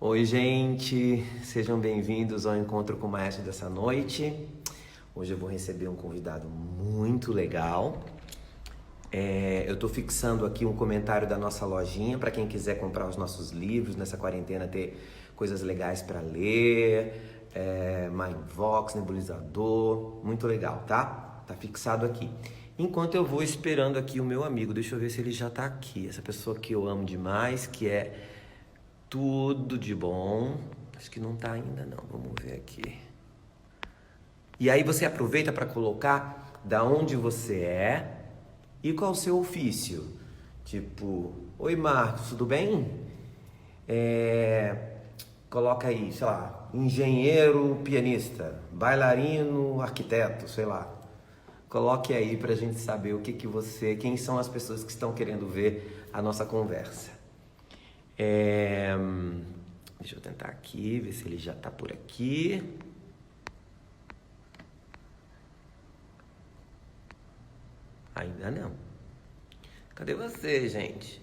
Oi, gente, sejam bem-vindos ao encontro com o Maestro dessa noite. Hoje eu vou receber um convidado muito legal. Eu estou fixando aqui um comentário da nossa lojinha para quem quiser comprar os nossos livros nessa quarentena, ter coisas legais para ler, Mindvox, nebulizador, muito legal, tá? Tá fixado aqui. Enquanto eu vou esperando aqui o meu amigo, deixa eu ver se ele já tá aqui. Essa pessoa que eu amo demais, que é tudo de bom. Acho que não tá ainda não, vamos ver aqui. E aí você aproveita para colocar da onde você é e qual o seu ofício. Tipo, oi Marcos, tudo bem? Coloca aí, sei lá, engenheiro, pianista, bailarino, arquiteto, sei lá. Coloque aí pra gente saber o que você, quem são as pessoas que estão querendo ver a nossa conversa. Deixa eu tentar aqui, ver se ele já tá por aqui. Ainda não. Cadê você, gente?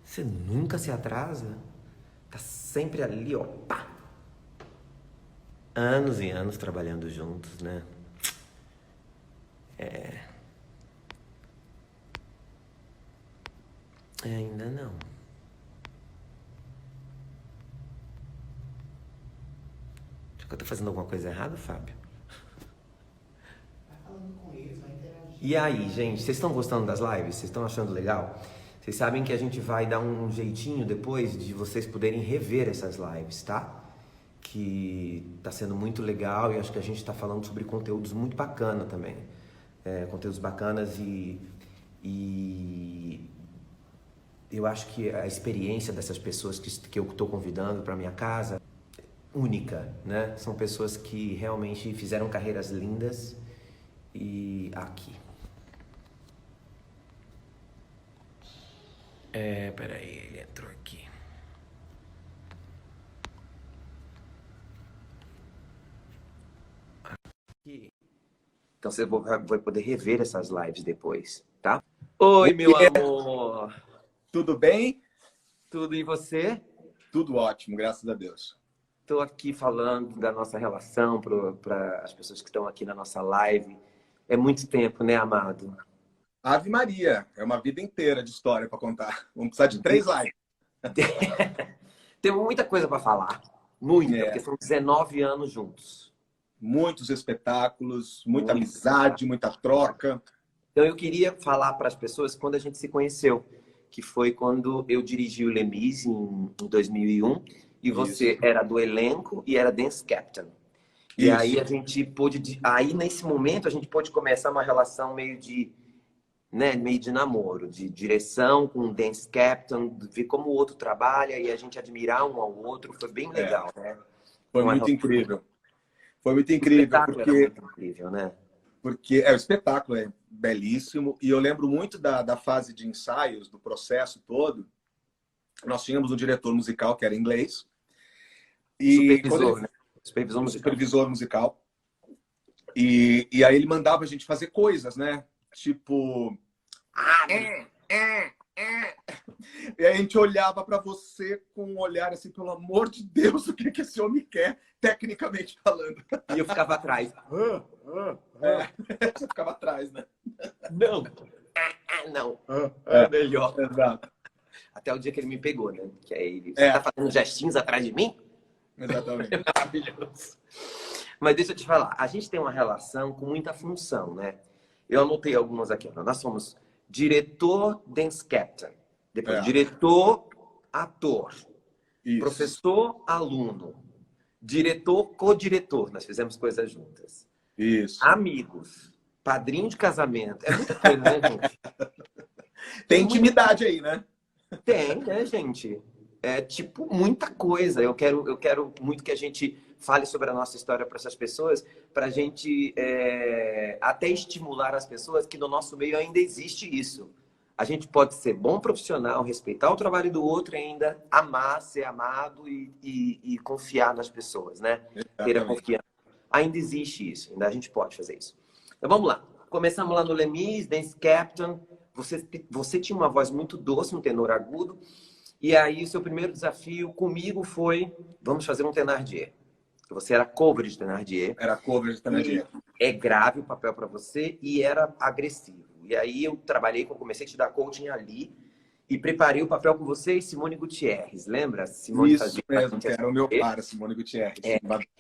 Você nunca se atrasa? Tá sempre ali, ó. Pá! Anos e anos trabalhando juntos, né? Ainda não. Acho que eu tô fazendo alguma coisa errada, Fábio? Vai falando com eles, vai interagindo. E aí, gente, vocês estão gostando das lives? Vocês estão achando legal? Vocês sabem que a gente vai dar um jeitinho depois de vocês poderem rever essas lives, tá? Que tá sendo muito legal e acho que a gente tá falando sobre conteúdos muito bacana também. Conteúdos bacanas e eu acho que a experiência dessas pessoas que eu tô convidando para minha casa é única, né? São pessoas que realmente fizeram carreiras lindas e aqui. Peraí, ele entrou aqui. Aqui. Então você vai poder rever essas lives depois, tá? Oi, meu Oiê, amor! tudo bem? Tudo e você? Tudo ótimo, graças a Deus. Estou aqui falando da nossa relação para as pessoas que estão aqui na nossa live. É muito tempo, né, amado? Ave Maria, é uma vida inteira de história para contar. Vamos precisar de 3 lives. Tem muita coisa para falar. Muita, porque É, são 19 anos juntos. muitos espetáculos, muita Muito. amizade, muita troca. Então eu queria falar para as pessoas quando a gente se conheceu, que foi quando eu dirigi o Lemis em 2001 e você Isso, era do elenco e era dance captain. E aí isso. a gente pôde, aí nesse momento a gente pôde começar uma relação meio de namoro, de direção com o dance captain, ver como o outro trabalha e a gente admirar um ao outro, foi bem É, legal, né? foi Uma muito relação. incrível. Foi muito O incrível, espetáculo era porque, muito incrível, né? porque o espetáculo é belíssimo. E eu lembro muito da fase de ensaios, do processo todo. Nós tínhamos um diretor musical que era inglês. E quando ele Supervisor, né? Supervisor o musical. supervisor musical. E aí ele mandava a gente fazer coisas, né? Tipo. E aí a gente olhava para você com um olhar assim, pelo amor de Deus, o que esse homem quer, tecnicamente falando. E eu ficava atrás. Você ficava atrás, né? Não, não. É, É melhor. exato. Até o dia que ele me pegou, né? Que é ele. Você tá É, fazendo gestinhos atrás de mim? É exatamente. maravilhoso. Mas deixa eu te falar, a gente tem uma relação com muita função, né? Eu anotei algumas aqui. Ó. Nós somos diretor dance captain, depois É, diretor ator, isso. professor aluno, diretor co-diretor. Nós fizemos coisas juntas. Isso. Amigos, padrinho de casamento. É muita coisa, né, gente? Tem intimidade aí, né? Tem, né, gente? É tipo muita coisa. Eu quero muito que a gente fale sobre a nossa história para essas pessoas, para a gente até estimular as pessoas que no nosso meio ainda existe isso. A gente pode ser bom profissional, respeitar o trabalho do outro e ainda amar, ser amado e confiar nas pessoas, né? Ter a Exatamente. confiança. Ainda existe isso, ainda a gente pode fazer isso. Então vamos lá. Começamos lá no Lemis, Dance Captain. Você tinha uma voz muito doce, um tenor agudo. E aí o seu primeiro desafio comigo foi, vamos fazer um Thénardier. Você era cover de Thénardier. Era cover de Thénardier. É grave o papel para você e era agressivo. E aí eu comecei a te dar coaching ali e preparei o papel com você e Simone Gutierrez, lembra? Simone Isso mesmo, que era o meu par, Simone Gutierrez.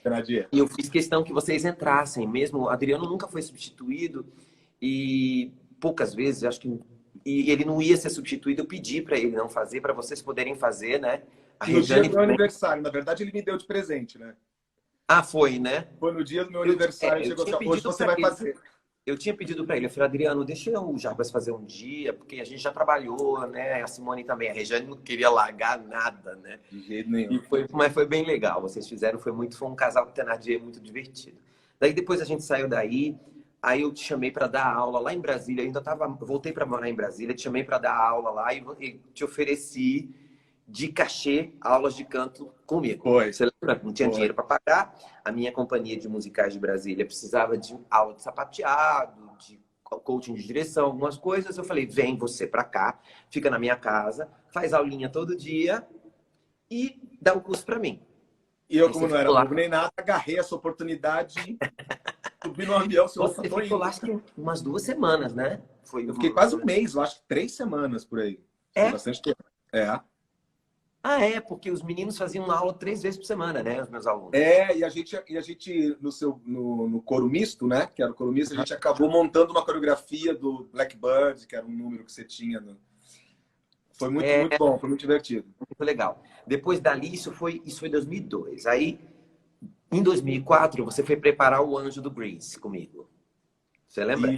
Thénardier. E eu fiz questão que vocês entrassem mesmo. O Adriano nunca foi substituído e poucas vezes, acho que... E ele não ia ser substituído, eu pedi para ele não fazer, para vocês poderem fazer, né? No dia do meu aniversário, na verdade ele me deu de presente, né? Ah, foi, né? Foi no dia do meu aniversário, chegou assim, hoje você vai fazer. Eu tinha pedido para ele, eu falei, Adriano, deixa o Jarbas fazer um dia, porque a gente já trabalhou, né? A Simone também, a Regiane não queria largar nada, né? De jeito nenhum. Mas foi bem legal, vocês fizeram, foi um casal com Thénardier muito divertido. Daí depois a gente saiu daí, aí eu te chamei para dar aula lá em Brasília, voltei para morar em Brasília, te chamei para dar aula lá e te ofereci de cachê aulas de canto comigo. Foi. Você lembra? Não tinha dinheiro para pagar. A minha companhia de musicais de Brasília precisava de aula de sapateado, de coaching de direção, algumas coisas. Eu falei, vem você para cá, fica na minha casa, faz aulinha todo dia e dá o curso para mim. E eu, como não era novo nem nada, agarrei essa oportunidade, subi no avião. Você ficou lá, acho que umas 2 semanas, né? Eu fiquei quase um mês, eu acho que 3 semanas por aí. Foi bastante tempo. Ah, porque os meninos faziam aula 3 vezes por semana, né? Os meus alunos. E a gente no coro misto, né? Que era o coro misto, a gente acabou montando uma coreografia do Blackbird, que era um número que você tinha. Foi muito bom, foi muito divertido. Muito legal. Depois dali, isso foi 2002. Aí, em 2004, você foi preparar o Anjo do Grease comigo. Você lembra?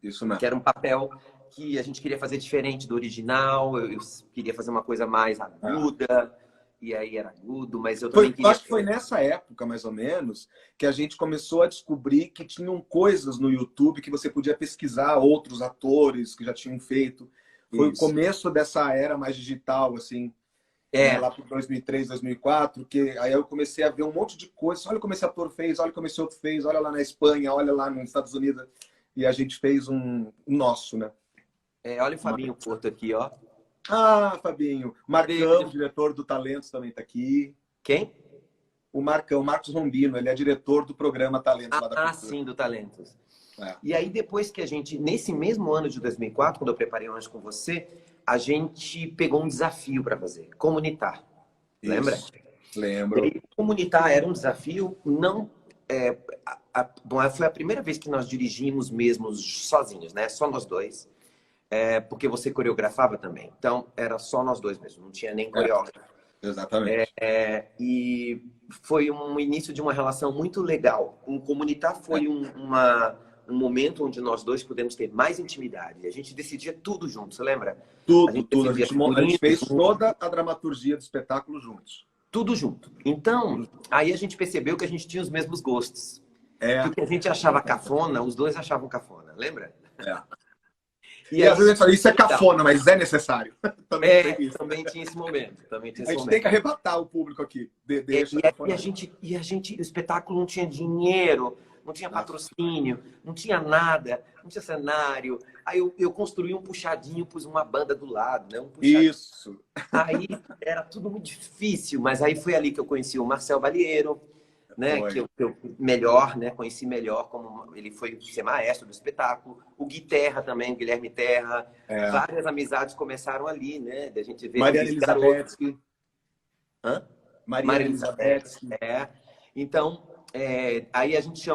Isso mesmo. Que era um papel que a gente queria fazer diferente do original. Eu queria fazer uma coisa mais aguda. E aí era agudo, mas eu também queria... Acho que foi nessa época, mais ou menos, que a gente começou a descobrir que tinham coisas no YouTube que você podia pesquisar outros atores que já tinham feito. Foi o começo dessa era mais digital, assim, lá por 2003, 2004, que aí eu comecei a ver um monte de coisas. Olha como esse ator fez, olha como esse outro fez, olha lá na Espanha, olha lá nos Estados Unidos. E a gente fez um nosso, né? Olha o Fabinho Porto aqui, ó. Ah, Fabinho. Marcão, diretor do Talentos, também está aqui. Quem? O Marcão, Marcos Rombino, ele é diretor do programa Talentos lá da Cultura. Sim, do Talentos. E aí, depois que a gente, nesse mesmo ano de 2004, quando eu preparei o Anjo com você, a gente pegou um desafio para fazer, comunitar. Lembra? Lembro. E comunitar era um desafio, não... Bom, foi a primeira vez que nós dirigimos mesmo sozinhos, né? Só nós dois. Porque você coreografava também. Então, era só nós dois mesmo, não tinha nem coreógrafo. Exatamente. E foi um início de uma relação muito legal. Um comunitar foi um momento onde nós dois pudemos ter mais intimidade. A gente decidia tudo junto, você lembra? Tudo. A gente fez toda a dramaturgia do espetáculo juntos. Tudo junto. Então, aí a gente percebeu que a gente tinha os mesmos gostos. Porque a gente achava cafona, os dois achavam cafona, lembra? E às vezes a gente fala, isso é cafona, mas é necessário. Também tinha esse momento. A gente tem que arrebatar o público aqui. E a gente, o espetáculo não tinha dinheiro, não tinha patrocínio, não tinha nada, não tinha cenário. Aí eu construí um puxadinho, pus uma banda do lado, né? Isso. Aí era tudo muito difícil, mas aí foi ali que eu conheci o Marcel Balieiro, né? Que eu melhor, né? Conheci melhor como ele foi ser maestro do espetáculo. O Gui Terra também, Guilherme Terra. Várias amizades começaram ali, né? Da gente ver Maria Elizabeth. Maria Elizabeth. Então, aí a gente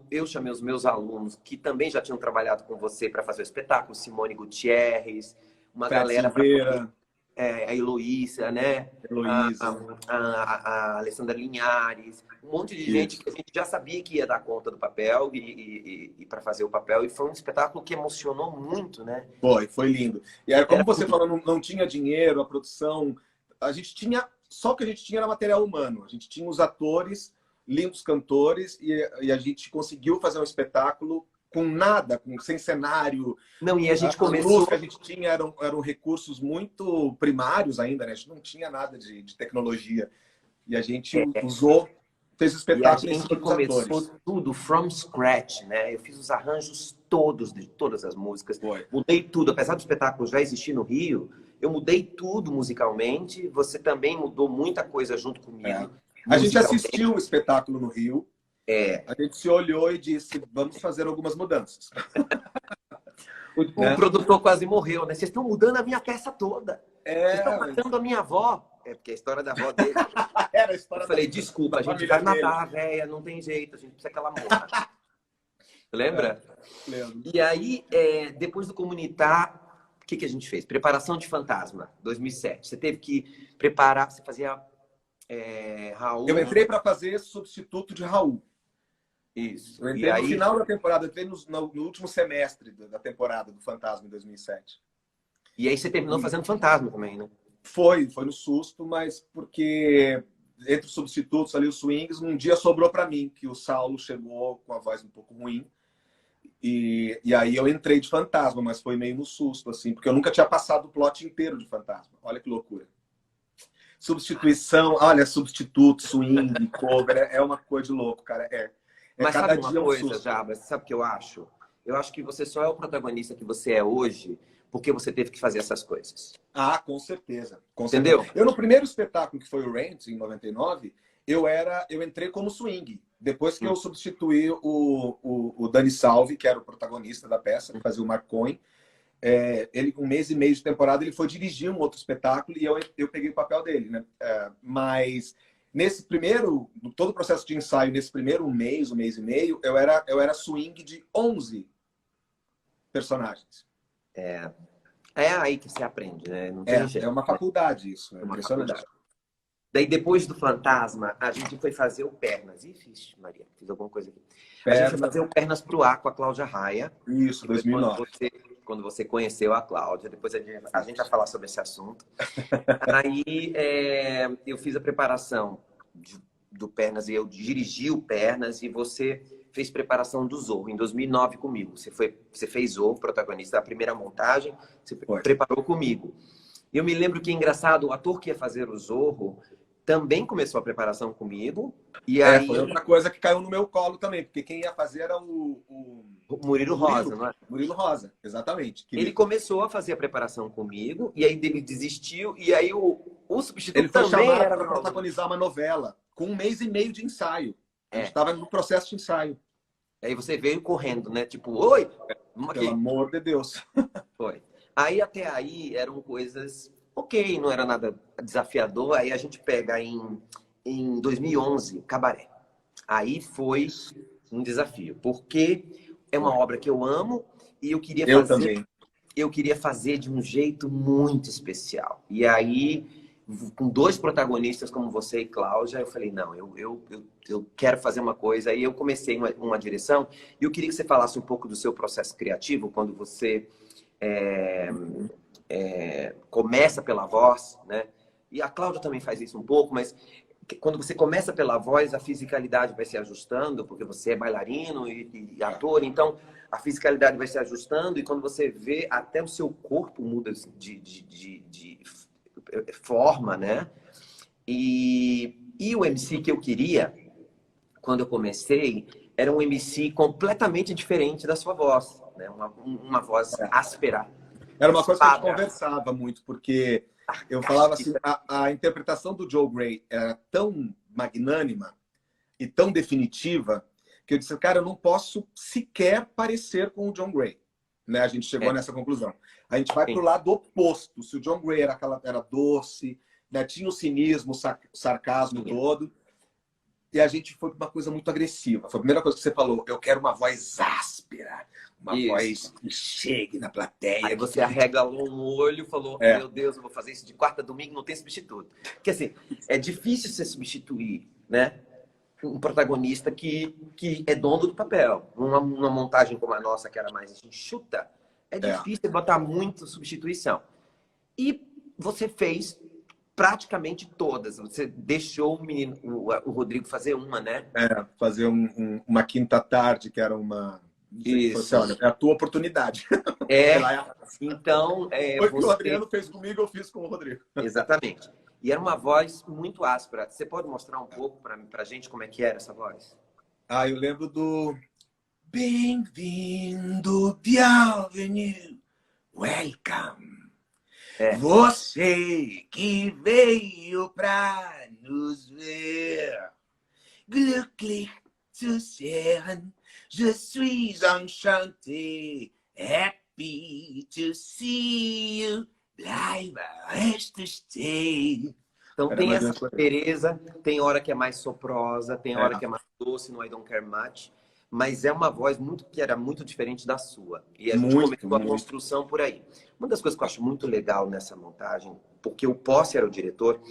eu chamei os meus alunos que também já tinham trabalhado com você para fazer o espetáculo, Simone Gutierrez, uma galera a Heloísa, né? A Alessandra Linhares, um monte de gente que a gente já sabia que ia dar conta do papel e para fazer o papel. E foi um espetáculo que emocionou muito, né? Foi lindo. E aí, como você falou, não tinha dinheiro, a produção... A gente tinha... Só o que a gente tinha era material humano. A gente tinha os atores, lindos cantores, e a gente conseguiu fazer um espetáculo com nada, sem cenário. Não, e a gente começou... As luzes que a gente tinha eram recursos muito primários ainda, né? A gente não tinha nada de tecnologia. E a gente usou fez o E a espetáculo em gente cima dos começou atores. tudo from scratch, né? Eu fiz os arranjos todos de todas as músicas. Foi. Mudei tudo. Apesar do espetáculo já existir no Rio, eu mudei tudo musicalmente. Você também mudou muita coisa junto É. comigo. A gente Musicalmente. assistiu o espetáculo no Rio, a gente se olhou e disse, vamos fazer algumas mudanças. O Né? produtor quase morreu, né? Vocês estão mudando a minha peça toda. Vocês estão Mas matando a minha avó. É porque a história da avó dele. era a história Eu falei, da desculpa, a gente família vai dele. matar a véia, não tem jeito, a gente precisa que ela morra. Lembra? Lembro. E aí, depois do Comunitar, o que a gente fez? Preparação de Fantasma, 2007. Você teve que preparar, você fazia Raul. Eu entrei para fazer substituto de Raul. Isso. Eu E entrei no aí, final da temporada, eu entrei no último semestre da temporada do Fantasma em 2007. e aí você terminou fazendo Fantasma também, né? Foi no susto, mas porque entre os substitutos ali, os swings, um dia sobrou para mim, que o Saulo chegou com a voz um pouco ruim. E aí eu entrei de Fantasma, mas foi meio no susto, assim, porque eu nunca tinha passado o plot inteiro de Fantasma. Olha que loucura. Substituição, olha, substituto, swing, cover, é uma coisa de louco, cara. Mas cada sabe uma dia um coisa, susto. Jabba? Sabe o que eu acho? Eu acho que você só é o protagonista que você é hoje porque você teve que fazer essas coisas. Ah, com certeza. Com Entendeu? certeza. Eu, no primeiro espetáculo, que foi o Rent, em 99, eu entrei como swing. Depois que eu substituí o Dani Salvi, que era o protagonista da peça, que fazia o Mark Cohen, ele, um mês e meio de temporada, ele foi dirigir um outro espetáculo e eu peguei o papel dele, né? Mas nesse primeiro, todo o processo de ensaio, nesse primeiro um mês e meio, eu era swing de 11 personagens. É aí que você aprende, né? Não tem jeito. É uma faculdade isso, é uma impressionante. faculdade. Daí, depois do Fantasma, a gente foi fazer o Pernas. Ih, fiz, Maria, fiz alguma coisa aqui. A gente foi fazer o Pernas pro ar com a Cláudia Raia. Isso, 2009. Quando você conheceu a Cláudia, depois a gente vai falar sobre esse assunto. Aí eu fiz a preparação do Pernas e eu dirigi o Pernas e você fez preparação do Zorro em 2009 comigo. Você fez Zorro, protagonista da primeira montagem, você preparou comigo. E eu me lembro que, engraçado, o ator que ia fazer o Zorro também começou a preparação comigo. E aí... Foi outra coisa que caiu no meu colo também, porque quem ia fazer era o Murilo Rosa, não é? Murilo Rosa, exatamente. Ele começou a fazer a preparação comigo, e aí ele desistiu, e aí o substituto ele foi também chamado era para protagonizar uma novela, com um mês e meio de ensaio. A gente estava no processo de ensaio. Aí você veio correndo, né? Tipo, oi! Pelo amor de Deus. Foi. Aí até aí eram coisas ok, não era nada desafiador. Aí a gente pega em 2011, Cabaré. Aí foi um desafio, porque é uma obra que eu amo e eu queria fazer de um jeito muito especial. E aí, com dois protagonistas como você e Cláudia, eu falei, não, eu quero fazer uma coisa. Aí eu comecei uma direção e eu queria que você falasse um pouco do seu processo criativo, quando você começa pela voz, né? E a Cláudia também faz isso um pouco, mas quando você começa pela voz, a fisicalidade vai se ajustando, porque você é bailarino e ator, então a fisicalidade vai se ajustando e quando você vê, até o seu corpo muda de forma, né? E o MC que eu queria, quando eu comecei, era um MC completamente diferente da sua voz, né? Uma voz áspera. Era uma coisa que a gente conversava muito, porque eu falava assim, a interpretação do Joe Gray era tão magnânima e tão definitiva que eu disse, cara, eu não posso sequer parecer com o John Gray. Né? A gente chegou nessa conclusão. A gente vai para o lado oposto. Se o John Gray era doce, né? Tinha o cinismo, o sarcasmo todo, e a gente foi para uma coisa muito agressiva. Foi a primeira coisa que você falou, eu quero uma voz áspera, uma voz que chegue na plateia. Aí você arregalou um olho e falou, meu Deus, eu vou fazer isso de quarta a domingo, não tem substituto. Porque assim, é difícil você substituir, né? Um protagonista que é dono do papel. Uma montagem como a nossa, que era mais enxuta, é difícil botar muito substituição. E você fez praticamente todas. Você deixou o Rodrigo fazer uma, né? Fazer uma quinta tarde, que era uma... Isso. Olha, é a tua oportunidade. Então... Foi o que o Adriano fez comigo, eu fiz com o Rodrigo. Exatamente. E era uma voz muito áspera. Você pode mostrar um pouco pra gente como é que era essa voz? Ah, eu lembro do Bem-vindo, bienvenue, welcome. É. Você que veio pra nos ver. Glücklich zu sehen, je suis enchanté, happy to see you, bleibe, reste, stay. Então Era tem mais ou essa menos por aí. aspereza, tem hora que é mais soprosa, tem hora que é mais doce no I Don't Care Much, mas é uma voz muito que era muito diferente da sua. E a gente Muito, começou a muito. construção por aí. Uma das coisas que eu acho muito legal nessa montagem, porque o Posse era o diretor,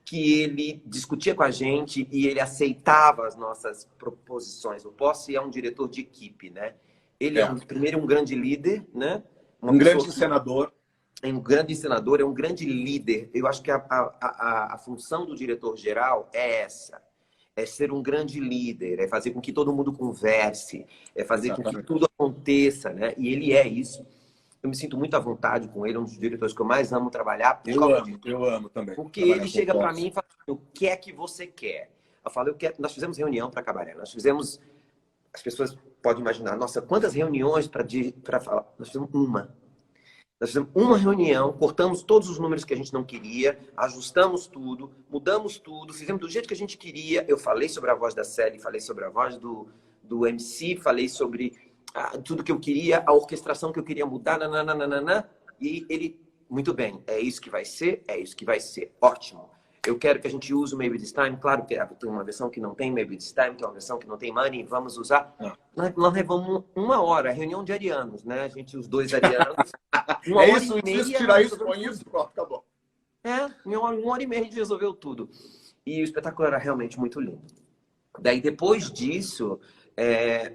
que ele discutia com a gente e ele aceitava as nossas proposições. O Posse é um diretor de equipe, né? Ele é primeiro um grande líder, né? Uma Um pessoa grande encenador. é um grande ensinador, é um grande líder. Eu acho que a função do diretor-geral é essa. É ser um grande líder, é fazer com que todo mundo converse, é fazer com que Exatamente. tudo aconteça, né? E ele é isso. Eu me sinto muito à vontade com ele, é um dos diretores que eu mais amo trabalhar por causa disso. Eu amo também. Porque trabalhar ele com chega para voz. mim e fala: o que é que você quer? Eu falo: eu quero. Nós fizemos reunião para trabalhar. Nós fizemos. As pessoas podem imaginar, nossa, quantas reuniões para falar? Nós fizemos uma. Nós fizemos uma reunião, cortamos todos os números que a gente não queria, ajustamos tudo, mudamos tudo, fizemos do jeito que a gente queria. Eu falei sobre a voz da Sally, falei sobre a voz do MC, falei sobre tudo que eu queria, a orquestração que eu queria mudar, nananana, e ele, muito bem, é isso que vai ser, ótimo. Eu quero que a gente use o Maybe This Time, claro que tem uma versão que não tem Maybe This Time, tem uma versão que não tem Money, vamos usar. Nós levamos uma hora, reunião de arianos, né? A gente, os dois arianos. Uma hora isso, e meia, tirar isso, resolveu põe tudo. isso, pronto, acabou. Uma hora e meia a gente resolveu tudo. E o espetáculo era realmente muito lindo. Daí, depois disso,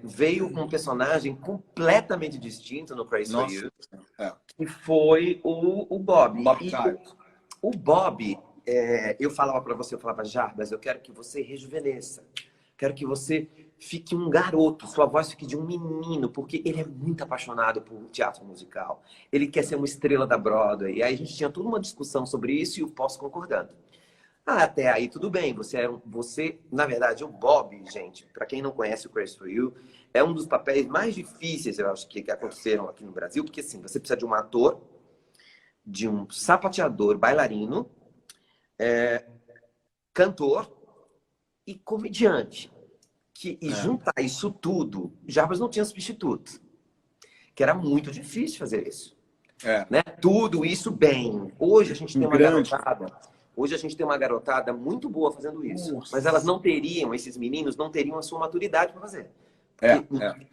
veio um personagem completamente distinto no Praise for You, que foi o Bob. Bob E Child. o Bob, eu falava para você, eu falava: Jarbas, eu quero que você rejuvenesça. Quero que você fique um garoto, sua voz fique de um menino, porque ele é muito apaixonado por teatro musical. Ele quer ser uma estrela da Broadway. E aí a gente tinha toda uma discussão sobre isso e o Posse concordando. Até aí tudo bem, na verdade, o Bob, gente, para quem não conhece o Praise for You, é um dos papéis mais difíceis, eu acho, que aconteceram aqui no Brasil, porque assim, você precisa de um ator, de um sapateador, bailarino, cantor e comediante. E juntar isso tudo, Jarbas não tinha substituto. Que era muito difícil fazer isso. Né? Tudo isso bem. Hoje a gente tem uma garotada. Hoje a gente tem uma garotada muito boa fazendo isso. Nossa. Mas elas não teriam, esses meninos não teriam a sua maturidade para fazer.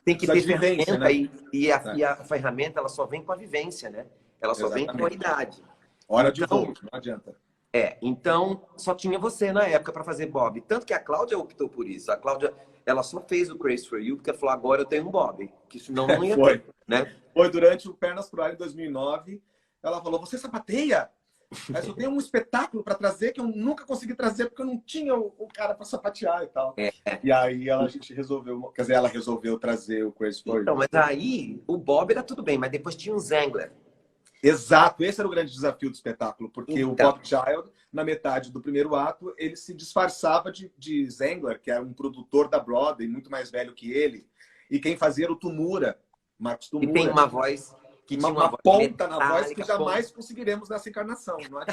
Tem que ter ferramenta, né? e a ferramenta ela só vem com a vivência, né? Ela só vem com a idade. Hora de voo, não adianta. Então só tinha você na época para fazer Bob. Tanto que a Cláudia optou por isso. A Cláudia, ela só fez o Praise for You porque ela falou: agora eu tenho um Bob. Que senão não ia ter, né? Foi durante o Pernas pro Ar em 2009. Ela falou: você sapateia? Mas eu tenho um espetáculo para trazer que eu nunca consegui trazer porque eu não tinha o cara para sapatear e tal. E aí a gente resolveu, quer dizer, ela resolveu trazer o Praise for You. Então, mas aí o Bob era tudo bem, mas depois tinha o Zangler. Exato, esse era o grande desafio do espetáculo, porque o Bob Child, na metade do primeiro ato, ele se disfarçava de Zangler, que era um produtor da Broadway, muito mais velho que ele, e quem fazia era o Tumura, Marcos Tumura. E tem uma voz que tinha uma ponta na voz que jamais conseguiremos nessa encarnação. Não é?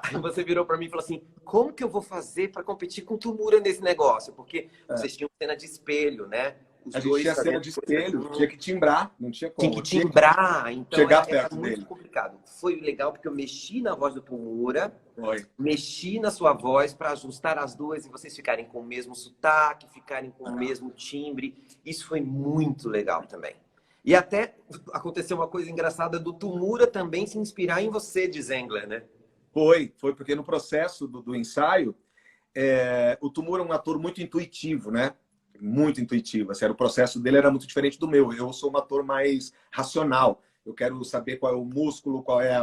Aí você virou para mim e falou assim: como que eu vou fazer para competir com o Tumura nesse negócio? Porque vocês tinham cena de espelho, né? A gente tinha cena de espelho, tinha que timbrar, não tinha como. Tinha que timbrar, então chegar era perto muito dele. complicado. Foi legal porque eu mexi na voz do Tumura, mexi na sua voz para ajustar as duas e vocês ficarem com o mesmo sotaque, ficarem com o mesmo timbre. Isso foi muito legal também. E até aconteceu uma coisa engraçada do Tumura também se inspirar em você, de Zangler, né? Foi porque no processo do ensaio, o Tumura é um ator muito intuitivo, né? Muito intuitivo. Assim, o processo dele era muito diferente do meu. Eu sou um ator mais racional. Eu quero saber qual é o músculo, qual é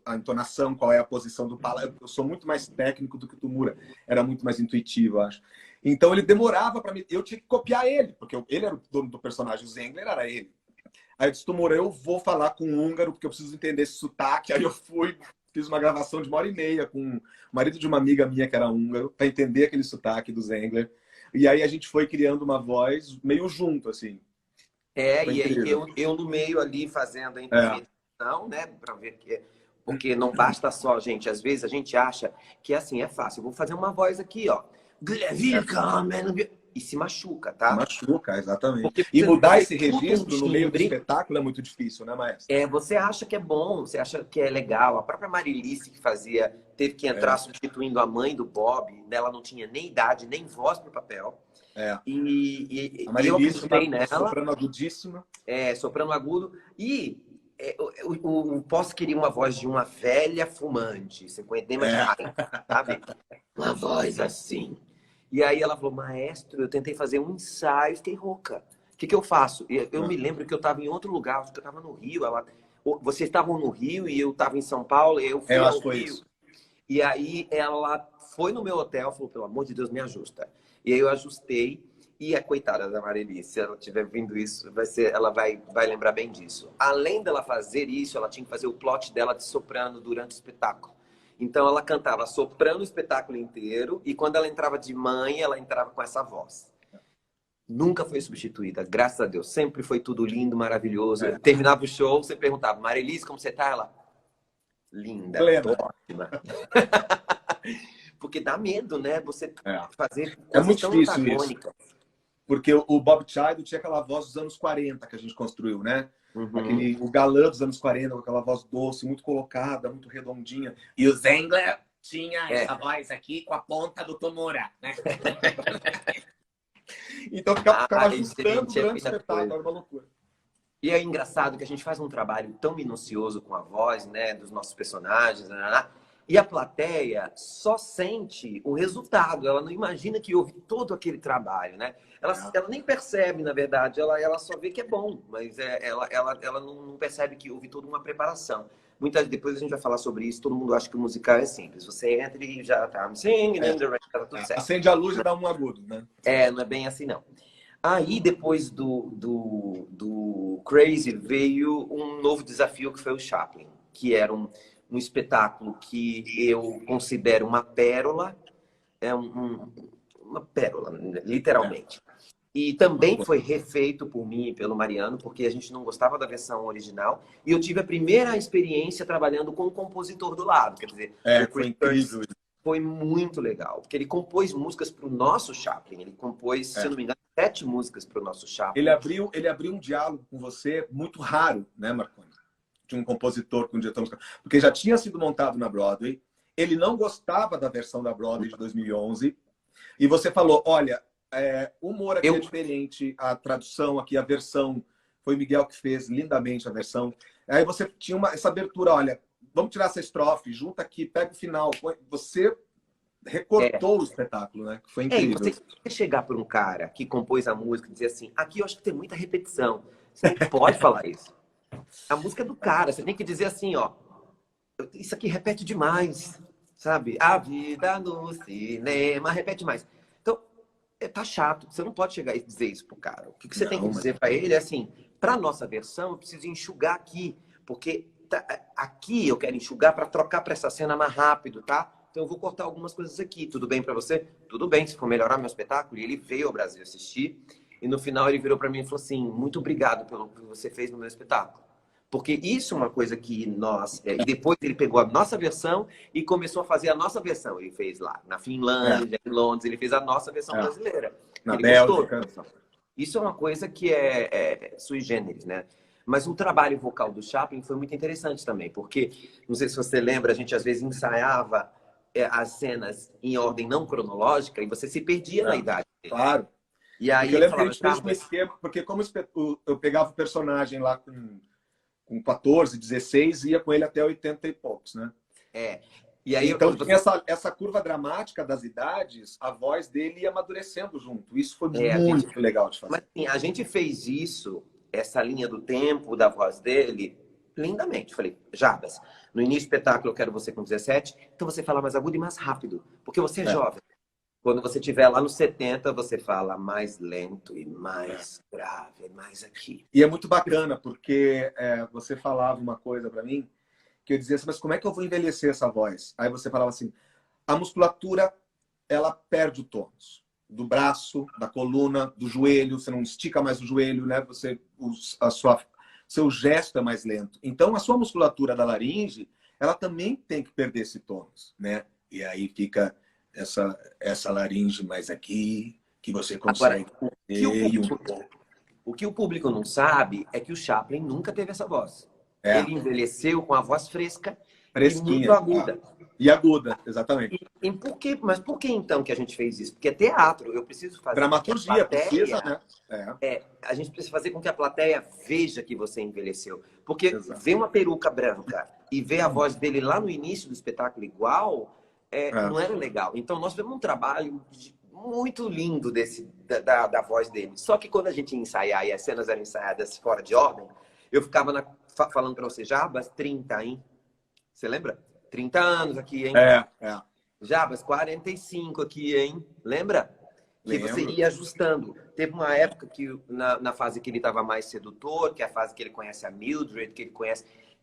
a entonação, qual é a posição do palavra. Eu sou muito mais técnico do que o Tumura. Era muito mais intuitivo, eu acho. Então ele demorava para mim. Eu tinha que copiar ele, porque ele era o dono do personagem. O Zangler era ele. Aí eu disse: Tumura, eu vou falar com o húngaro, porque eu preciso entender esse sotaque. Aí eu fui, fiz uma gravação de 1h30 com o marido de uma amiga minha que era húngaro, para entender aquele sotaque do Zengler. E aí a gente foi criando uma voz meio junto, assim. Foi E aí incrível. eu no meio ali fazendo a É, intermediação, né? Para ver que. Porque não basta só, gente. Às vezes a gente acha que assim é fácil. Eu vou fazer uma voz aqui, ó. E se machuca, tá? machuca, exatamente. Porque E mudar você esse escuta um registro no meio do timbre, espetáculo é muito difícil, né, Maestro? você acha que é bom, você acha que é legal. A própria Marilice que fazia, teve que entrar É, substituindo a mãe do Bob, né? Ela não tinha nem idade, nem voz para o papel. é. E A eu Marilice, acreditei uma nela, soprano agudíssima. soprano agudo. E o Posse queria uma voz de uma velha fumante, 50 mais É. raiva, sabe? Uma voz assim. E aí ela falou, maestro, eu tentei fazer um ensaio, fiquei rouca. O que eu faço? Eu me lembro que eu estava em outro lugar, acho que eu estava no Rio. Vocês estavam no Rio e eu estava em São Paulo, e eu fui Eu ao acho que foi Rio. isso. E aí ela foi no meu hotel, falou, pelo amor de Deus, me ajusta. E aí eu ajustei. E a coitada da Marili, se ela tiver vindo isso, ela vai lembrar bem disso. Além dela fazer isso, ela tinha que fazer o plot dela de soprano durante o espetáculo. Então ela cantava soprano o espetáculo inteiro e quando ela entrava de mãe, ela entrava com essa voz. Nunca foi substituída, graças a Deus. Sempre foi tudo lindo, maravilhoso. É. Terminava o show, você perguntava, Marili, como você tá? Ela, linda, tô Plena. ótima. Porque dá medo, né? Você É. fazer É coisas muito tão difícil isso. antagônicas. Porque o Bob Child tinha aquela voz dos anos 40 que a gente construiu, né? Uhum. O galã dos anos 40, com aquela voz doce, muito colocada, muito redondinha. E o Zengler tinha essa voz aqui com a ponta do Tomura, né? Então ficava ajustando Gente, é durante o muita espetáculo, coisa. era uma loucura. E é engraçado que a gente faz um trabalho tão minucioso com a voz, né, dos nossos personagens, né, e a plateia só sente o resultado. Ela não imagina que houve todo aquele trabalho, né? Ela nem percebe, na verdade, ela só vê que é bom, mas ela não percebe que houve toda uma preparação. Depois a gente vai falar sobre isso. Todo mundo acha que o musical é simples. Você entra e já tá singing, tá tudo certo. Acende a luz e dá um agudo, né? Não é bem assim, não. Aí, depois do Crazy, veio um novo desafio que foi o Chaplin, que era um espetáculo que eu considero uma pérola, uma pérola, literalmente. E também foi refeito por mim e pelo Mariano, porque a gente não gostava da versão original. E eu tive a primeira experiência trabalhando com o compositor do lado. Quer dizer, o Foi Chris incrível. foi muito legal, porque ele compôs músicas para o nosso Chaplin. Ele compôs, se eu não me engano, 7 músicas para o nosso Chaplin. Ele abriu um diálogo com você muito raro, né, Marconi? De um compositor com um diretor musical. Porque já tinha sido montado na Broadway. Ele não gostava da versão da Broadway de 2011. E você falou, olha, o humor aqui é diferente, a tradução aqui, a versão, foi o Miguel que fez lindamente a versão. Aí você tinha essa abertura, olha, vamos tirar essa estrofe, junta aqui, pega o final. Você recortou o espetáculo, né? Foi incrível. Você chegar para um cara que compôs a música e dizer assim, aqui eu acho que tem muita repetição. Você não pode falar isso. A música é do cara, você tem que dizer assim, ó, isso aqui repete demais, sabe? A vida no cinema repete mais. Então, tá chato. Você não pode chegar e dizer isso pro cara. O que você tem que dizer para ele é assim, para nossa versão, eu preciso enxugar aqui, porque aqui eu quero enxugar para trocar para essa cena mais rápido, tá? Então eu vou cortar algumas coisas aqui. Tudo bem para você? Tudo bem, se for melhorar meu espetáculo. E ele veio ao Brasil assistir. E no final ele virou para mim e falou assim, muito obrigado pelo que você fez no meu espetáculo. Porque isso é uma coisa que nós... E depois ele pegou a nossa versão e começou a fazer a nossa versão. Ele fez lá na Finlândia, em Londres, ele fez a nossa versão brasileira. Na ele Bélgica. Gostou. Isso é uma coisa que é sui generis, né? Mas o trabalho vocal do Chaplin foi muito interessante também, porque, não sei se você lembra, a gente às vezes ensaiava as cenas em ordem não cronológica e você se perdia na idade dele. Claro. E aí porque eu lembro que a gente falava, fez um esquema, porque como eu pegava o personagem lá com 14, 16 e ia com ele até 80 e poucos, né? E aí, então, tinha essa curva dramática das idades, a voz dele ia amadurecendo junto. Isso foi muito legal de fazer. Mas assim, a gente fez isso, essa linha do tempo da voz dele, lindamente. Falei, Jarbas, no início do espetáculo eu quero você com 17, então você fala mais agudo e mais rápido, porque você é jovem. Quando você estiver lá nos 70, você fala mais lento e mais grave, mais aqui. E é muito bacana, porque você falava uma coisa para mim, que eu dizia assim, mas como é que eu vou envelhecer essa voz? Aí você falava assim, a musculatura, ela perde o tônus. Do braço, da coluna, do joelho, você não estica mais o joelho, né? Seu gesto é mais lento. Então, a sua musculatura da laringe, ela também tem que perder esse tônus, né? E aí fica essa laringe mais aqui, que você consegue... Agora, o que o público não sabe é que o Chaplin nunca teve essa voz. Ele envelheceu com a voz fresca e muito aguda. E aguda, exatamente. Mas por que então que a gente fez isso? Porque é teatro, eu preciso fazer... Dramaturgia, precisa, né? A gente precisa fazer com que a plateia veja que você envelheceu. Porque Exato. ver uma peruca branca e ver a voz dele lá no início do espetáculo igual, não era legal. Então nós fizemos um trabalho muito lindo da voz dele. Só que quando a gente ia ensaiar e as cenas eram ensaiadas fora de ordem, eu ficava falando para você, Jabas, 30, hein? Você lembra? 30 anos aqui, hein? Jabas, 45 aqui, hein? Lembra? Que você ia ajustando. Teve uma época que, na fase que ele estava mais sedutor, que é a fase que ele conhece a Mildred, que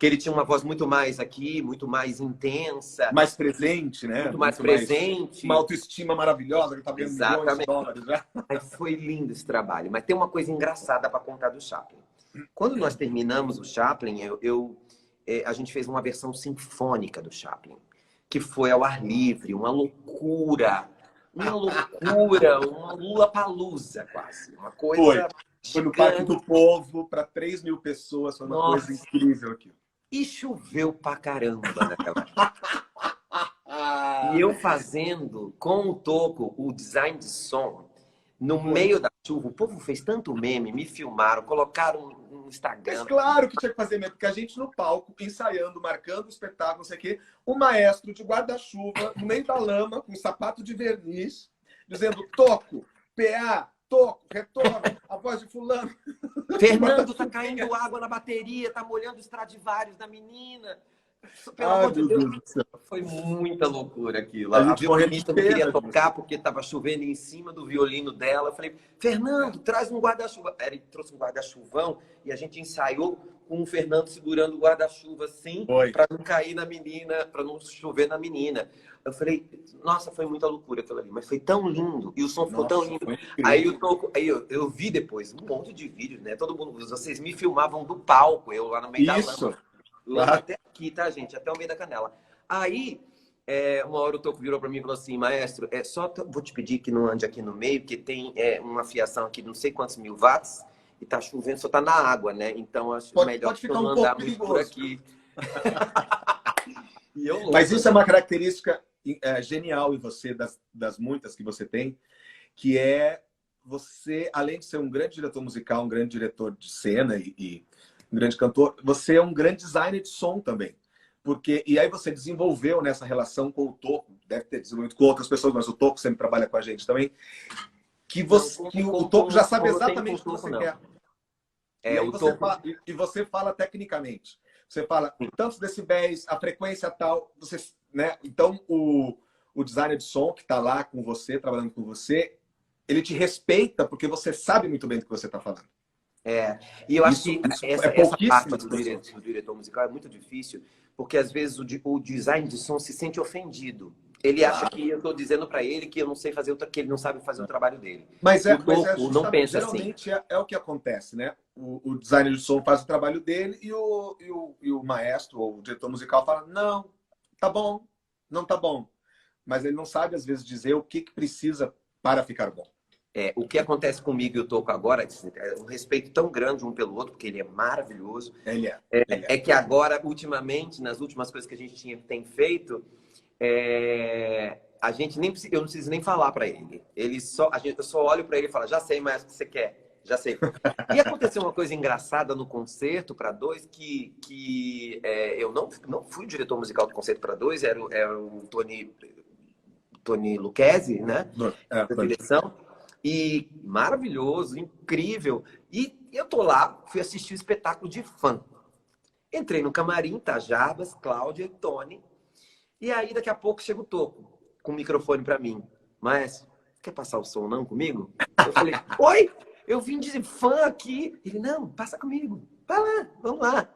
ele tinha uma voz muito mais aqui, muito mais intensa. Mais presente, né? Muito mais presente. Uma autoestima maravilhosa, que tá ganhando milhões de dólares já. Foi lindo esse trabalho. Mas tem uma coisa engraçada para contar do Chaplin. Quando nós terminamos o Chaplin, a gente fez uma versão sinfônica do Chaplin, que foi ao ar livre, uma loucura, uma Lollapalooza quase, uma coisa Foi no Parque do Povo, para 3 mil pessoas, foi uma coisa incrível aqui. E choveu pra caramba naquela época. E eu fazendo com o Toco o design de som, no meio da chuva, o povo fez tanto meme, me filmaram, colocaram no Instagram. Mas claro que tinha que fazer meme, porque a gente no palco, ensaiando, marcando o espetáculo, não sei o quê, o maestro de guarda-chuva, no meio da lama, com um sapato de verniz, dizendo, Toco, PA, Toco, retorno, a voz de fulano. Fernando, tá caindo água na bateria, tá molhando o Stradivarius da menina. Pelo amor de Deus, foi muita loucura aquilo. A violinista não queria tocar porque estava chovendo em cima do violino dela. Eu falei, Fernando, traz um guarda-chuva. Ele trouxe um guarda-chuvão e a gente ensaiou com o Fernando segurando o guarda-chuva assim, para não cair na menina, para não chover na menina. Eu falei, nossa, foi muita loucura aquilo ali, mas foi tão lindo e o som ficou tão lindo. Aí eu vi depois um monte de vídeos, né? Todo mundo, vocês me filmavam do palco, eu lá no meio da lama. Lá até aqui, tá, gente? Até o meio da canela. Aí, uma hora o Toco virou para mim e falou assim, maestro, vou te pedir que não ande aqui no meio, porque tem uma fiação aqui de não sei quantos mil watts e tá chovendo, só tá na água, né? Então, acho melhor que eu não andar muito por aqui. Mas isso é uma característica genial em você, das muitas que você tem, que é você, além de ser um grande diretor musical, um grande diretor de cena e um grande cantor, você é um grande designer de som também. E aí você desenvolveu nessa relação com o Toco, deve ter desenvolvido com outras pessoas, mas o Toco sempre trabalha com a gente também, que o Toco já sabe exatamente o que você quer. E você fala tecnicamente. Você fala tantos decibéis, a frequência tal, né? Então o designer de som que está lá com você, trabalhando com você, ele te respeita porque você sabe muito bem do que você está falando. E eu acho que essa parte do diretor musical é muito difícil, porque às vezes o design de som se sente ofendido. Ele acha que eu estou dizendo para ele que eu não sei fazer que ele não sabe fazer o trabalho dele. Mas não pensa geralmente assim. É o que acontece, né? O designer de som faz o trabalho dele e o maestro ou o diretor musical fala, não, tá bom, não tá bom. Mas ele não sabe, às vezes, dizer o que precisa para ficar bom. O que acontece comigo e o Toco agora é um respeito tão grande um pelo outro, porque ele é maravilhoso. Ele é que agora, ultimamente, nas últimas coisas que a gente tem feito, a gente eu não preciso nem falar para ele. Eu só olho para ele e falo, já sei mais o que você quer, já sei. E aconteceu uma coisa engraçada no Concerto para Dois, que eu não fui diretor musical do Concerto para Dois, era o Tony Lucchesi, né? Da direção. E maravilhoso, incrível. E eu tô lá, fui assistir o espetáculo de fã. Entrei no camarim, tá Jarbas, Cláudia e Tony. E aí, daqui a pouco, chega o Toco com o microfone para mim. Mas, quer passar o som não comigo? Eu falei, oi, eu vim de fã aqui. Ele, não, passa comigo. Vai lá, vamos lá.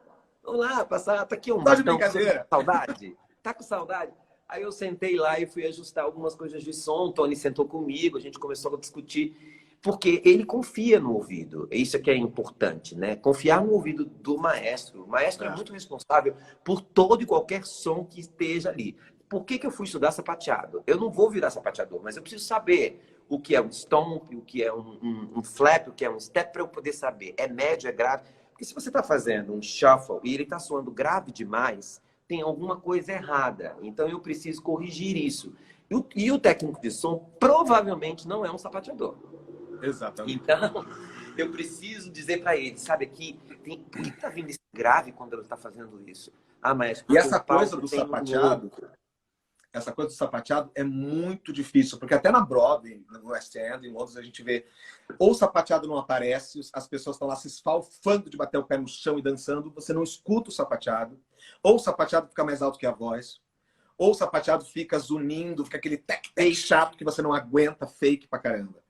Vamos lá, passar, tá aqui um Tá de bastão, brincadeira. saudade? Tá com saudade? Aí eu sentei lá e fui ajustar algumas coisas de som, o Tony sentou comigo, a gente começou a discutir, porque ele confia no ouvido, isso que é importante, né? Confiar no ouvido do maestro. O maestro é muito responsável por todo e qualquer som que esteja ali. Por que que eu fui estudar sapateado? Eu não vou virar sapateador, mas eu preciso saber o que é um stomp, o que é um flap, o que é um step, para eu poder saber. É médio, é grave? Porque se você está fazendo um shuffle e ele está soando grave demais, tem alguma coisa errada. Então eu preciso corrigir isso. E o técnico de som provavelmente não é um sapateador. Exatamente. Então eu preciso dizer para ele, sabe aqui, por que está vindo esse grave quando ele está fazendo isso? Ah, mas E essa o palco coisa do tem um sapateado, outro. essa coisa do sapateado é muito difícil, porque até na Broadway, no West End, em Londres, a gente vê ou o sapateado não aparece, as pessoas estão lá se esfalfando de bater o pé no chão e dançando, você não escuta o sapateado, ou o sapateado fica mais alto que a voz, ou o sapateado fica zunindo, fica aquele tec-tec chato que você não aguenta, fake pra caramba.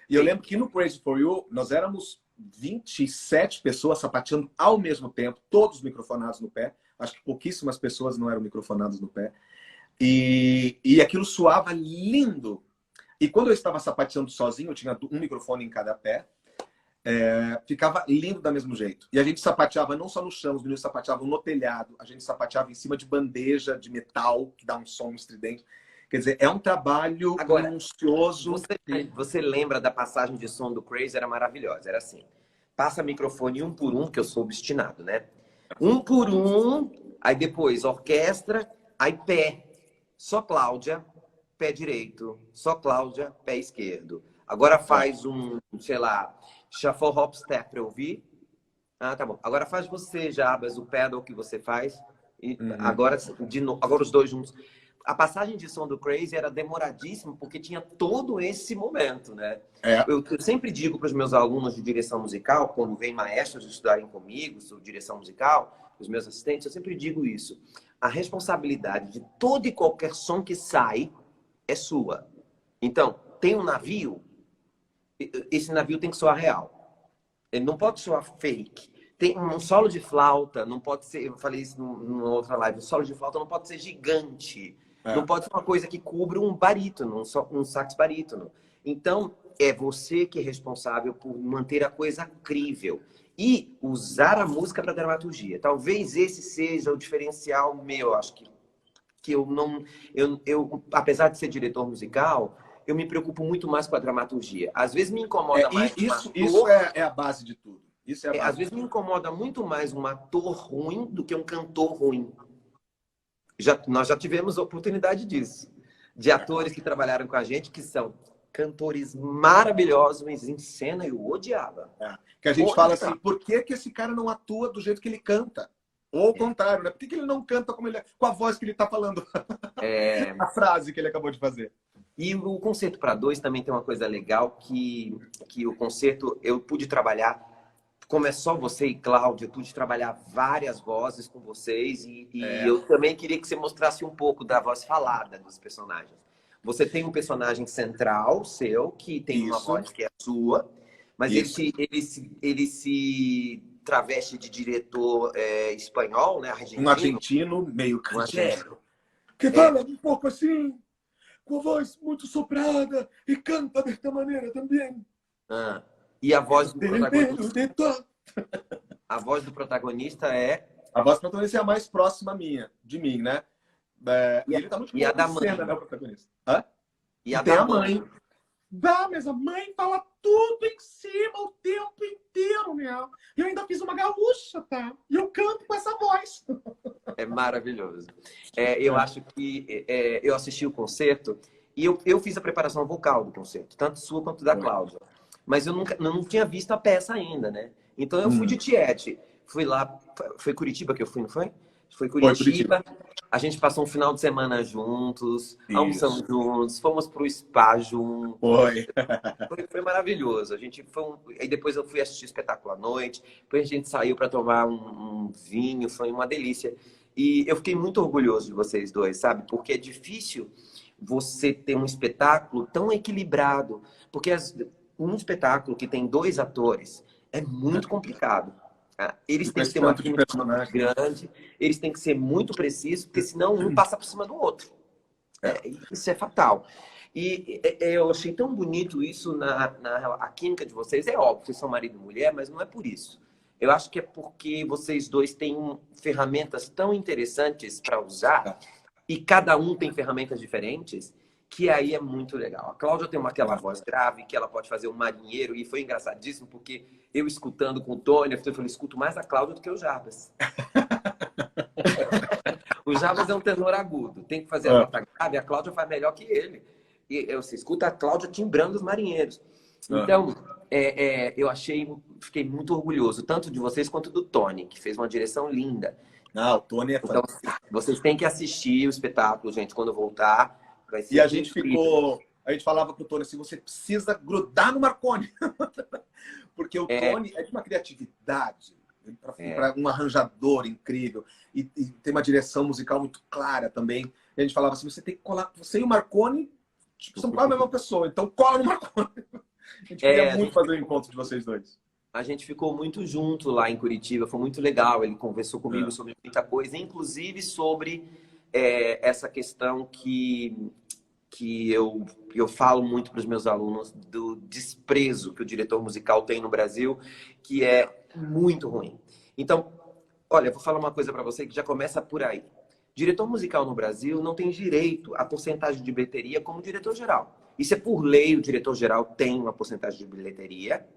E eu lembro que no Crazy For You, nós éramos 27 pessoas sapateando ao mesmo tempo, todos microfonados no pé. Acho que pouquíssimas pessoas não eram microfonadas no pé. E aquilo soava lindo. E quando eu estava sapateando sozinho, eu tinha um microfone em cada pé, ficava lindo do mesmo jeito. E a gente sapateava não só no chão, os meninos sapateavam no telhado, a gente sapateava em cima de bandeja de metal, que dá um som estridente. Quer dizer, é um trabalho minucioso. Você lembra da passagem de som do Crazy? Era maravilhosa. Era assim, passa microfone um por um, que eu sou obstinado, né? Um por um, aí depois orquestra, aí pé. Só Cláudia, pé direito. Só Cláudia, pé esquerdo. Agora faz um, sei lá, shuffle hop step pra eu ouvir. Ah, tá bom. Agora faz você, Jabas, o pedal que você faz. E agora, de novo, agora os dois juntos. A passagem de som do Crazy era demoradíssima porque tinha todo esse momento, né? Eu sempre digo para os meus alunos de direção musical, quando vem maestros estudarem comigo sobre direção musical, os meus assistentes, eu sempre digo isso. A responsabilidade de todo e qualquer som que sai é sua. Então, tem um navio, esse navio tem que soar real. Ele não pode soar fake. Tem um solo de flauta, não pode ser, eu falei isso numa outra live, o solo de flauta não pode ser gigante. Não pode ser uma coisa que cubra um barítono, um sax barítono. Então, é você que é responsável por manter a coisa crível e usar a música para dramaturgia. Talvez esse seja o diferencial meu, acho que eu não... apesar de ser diretor musical, eu me preocupo muito mais com a dramaturgia. Às vezes me incomoda mais Isso é a base de tudo. Isso é a base às vezes me incomoda muito mais um ator ruim do que um cantor ruim. Nós já tivemos oportunidade disso. De atores que trabalharam com a gente, que são cantores maravilhosos, mas em cena eu odiava. Que a gente fala assim, por que esse cara não atua do jeito que ele canta? Ou ao contrário, né? Por que ele não canta como ele, com a voz que ele está falando? A frase que ele acabou de fazer. E o Concerto para Dois também tem uma coisa legal, que o concerto eu pude trabalhar. Como é só você e Cláudia, eu pude trabalhar várias vozes com vocês e eu também queria que você mostrasse um pouco da voz falada dos personagens. Você tem um personagem central seu, que tem uma voz que é sua, mas ele se traveste de diretor espanhol, né? Argentino. Um argentino meio canchero. Que fala um pouco assim, com a voz muito soprada e canta desta maneira também. E a voz do protagonista? A voz do protagonista é... A voz do protagonista é a mais próxima de mim, né? E ele tá muito a da mãe, né, o protagonista. E a da mãe. Mas a mãe fala tudo em cima o tempo inteiro, meu. E eu ainda fiz uma gaúcha, tá? E eu canto com essa voz. É maravilhoso. Eu acho que eu assisti o concerto e eu fiz a preparação vocal do concerto, tanto sua quanto da Cláudia. Mas eu não tinha visto a peça ainda, né? Então eu fui de tiete. Fui lá, foi Curitiba que eu fui, não foi? Foi Curitiba. A gente passou um final de semana juntos, almoçamos juntos, fomos pro spa juntos. Foi maravilhoso. A gente aí depois eu fui assistir o espetáculo à noite, depois a gente saiu para tomar um vinho, foi uma delícia. E eu fiquei muito orgulhoso de vocês dois, sabe? Porque é difícil você ter um espetáculo tão equilibrado, porque um espetáculo que tem 2 atores é muito complicado. Eles E com têm que esse ter uma tanto de química muito personagem. grande, eles têm que ser muito precisos, porque senão um passa por cima do outro. Isso é fatal. E eu achei tão bonito isso a química de vocês. É óbvio, vocês são marido e mulher, mas não é por isso. Eu acho que é porque vocês dois têm ferramentas tão interessantes para usar e cada um tem ferramentas diferentes, que aí é muito legal. A Cláudia tem aquela voz grave que ela pode fazer um marinheiro, e foi engraçadíssimo porque eu escutando com o Tony, eu falei, escuto mais a Cláudia do que o Jarbas. O Jarbas é um tenor agudo, tem que fazer a nota grave, a Cláudia faz melhor que ele. E você escuta a Cláudia timbrando os marinheiros. Então, eu fiquei muito orgulhoso, tanto de vocês quanto do Tony, que fez uma direção linda. Não, o Tony é Então, fantástico. vocês têm que assistir o espetáculo, gente, quando voltar. Vai ser E a gente incrível. a gente falava pro Tony assim, você precisa grudar no Marconi. Porque o Tony é de uma criatividade, para um arranjador incrível, e tem uma direção musical muito clara também. E a gente falava assim, você tem que colar, você e o Marconi tipo, são quase a mesma pessoa, então cola no Marconi. A gente queria muito fazer o encontro de vocês dois. A gente ficou muito junto lá em Curitiba, foi muito legal. Ele conversou comigo sobre muita coisa, inclusive sobre essa questão que eu falo muito para os meus alunos, do desprezo que o diretor musical tem no Brasil, que é muito ruim. Então, olha, eu vou falar uma coisa para você que já começa por aí. Diretor musical no Brasil não tem direito à porcentagem de bilheteria como diretor geral. Isso é por lei, o diretor geral tem uma porcentagem de bilheteria.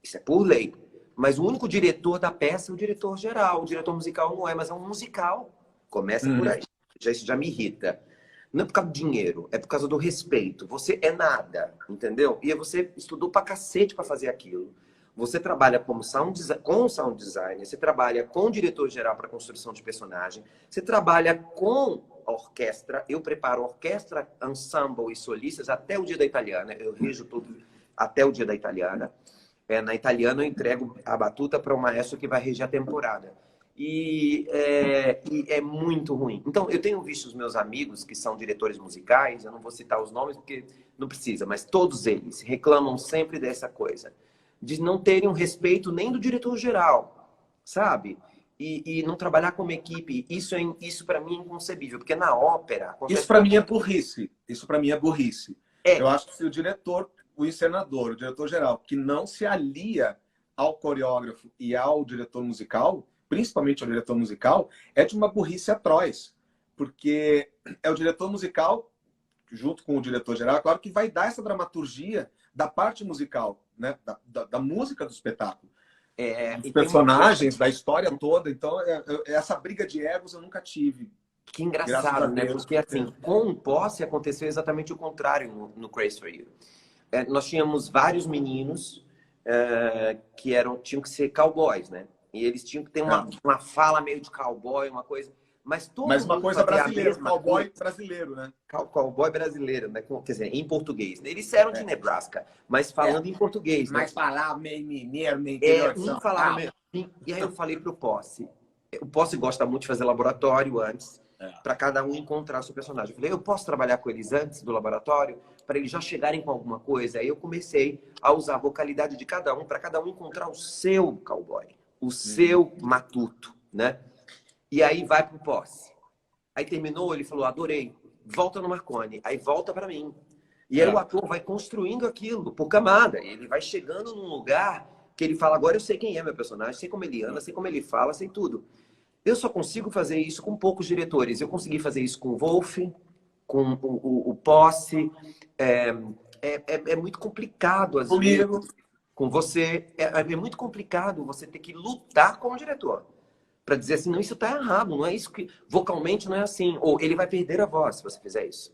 Isso é por lei. Mas o único diretor da peça é o diretor geral. O diretor musical não é, mas é um musical. Começa por aí. Isso já me irrita. Não é por causa do dinheiro, é por causa do respeito. Você é nada, entendeu? E você estudou pra cacete pra fazer aquilo. Você trabalha com sound design, você trabalha com o diretor geral para construção de personagem, você trabalha com a orquestra. Eu preparo orquestra, ensemble e solistas até o dia da italiana. Eu rejo tudo até o dia da italiana. Na italiana eu entrego a batuta para o maestro que vai reger a temporada. E é muito ruim. Então, eu tenho visto os meus amigos que são diretores musicais, eu não vou citar os nomes porque não precisa, mas todos eles reclamam sempre dessa coisa, de não terem um respeito nem do diretor geral, sabe? E não trabalhar como equipe. Isso para mim é inconcebível, porque na ópera... Isso para mim é burrice. Isso para mim é burrice. É. Eu acho que se o diretor, o encenador, o diretor geral, que não se alia ao coreógrafo e ao diretor musical, principalmente ao diretor musical, é de uma burrice atroz. Porque é o diretor musical, junto com o diretor geral, claro que vai dar essa dramaturgia da parte musical, né? da música do espetáculo. Dos personagens, da história toda. Então, essa briga de egos eu nunca tive. Que engraçado, né? Porque assim, com o Posse aconteceu exatamente o contrário no Crazy for You. Nós tínhamos vários meninos que tinham que ser cowboys, né? E eles tinham que ter uma fala meio de cowboy, uma coisa... Mas uma coisa brasileira, cowboy brasileiro, né? Cowboy brasileiro, né? Quer dizer, em português. Eles eram de Nebraska, mas falando em português. Mas falava meio mineiro, meio um falava meio... E aí eu falei pro Posse. O Posse gosta muito de fazer laboratório antes, para cada um encontrar seu personagem. Eu falei, eu posso trabalhar com eles antes do laboratório, para eles já chegarem com alguma coisa? Aí eu comecei a usar a vocalidade de cada um, para cada um encontrar o seu cowboy, o seu matuto, né? E aí vai pro Posse. Aí terminou, ele falou, adorei, volta no Marconi. Aí volta para mim. E aí o ator vai construindo aquilo por camada. Ele vai chegando num lugar que ele fala, agora eu sei quem é meu personagem, sei como ele anda, sei como ele fala, sei tudo. Eu só consigo fazer isso com poucos diretores. Eu consegui fazer isso com o Wolf, com o Posse. É muito complicado, às vezes, com você. É muito complicado você ter que lutar como diretor. Para dizer assim, não, isso tá errado, não é isso que... Vocalmente não é assim. Ou ele vai perder a voz se você fizer isso.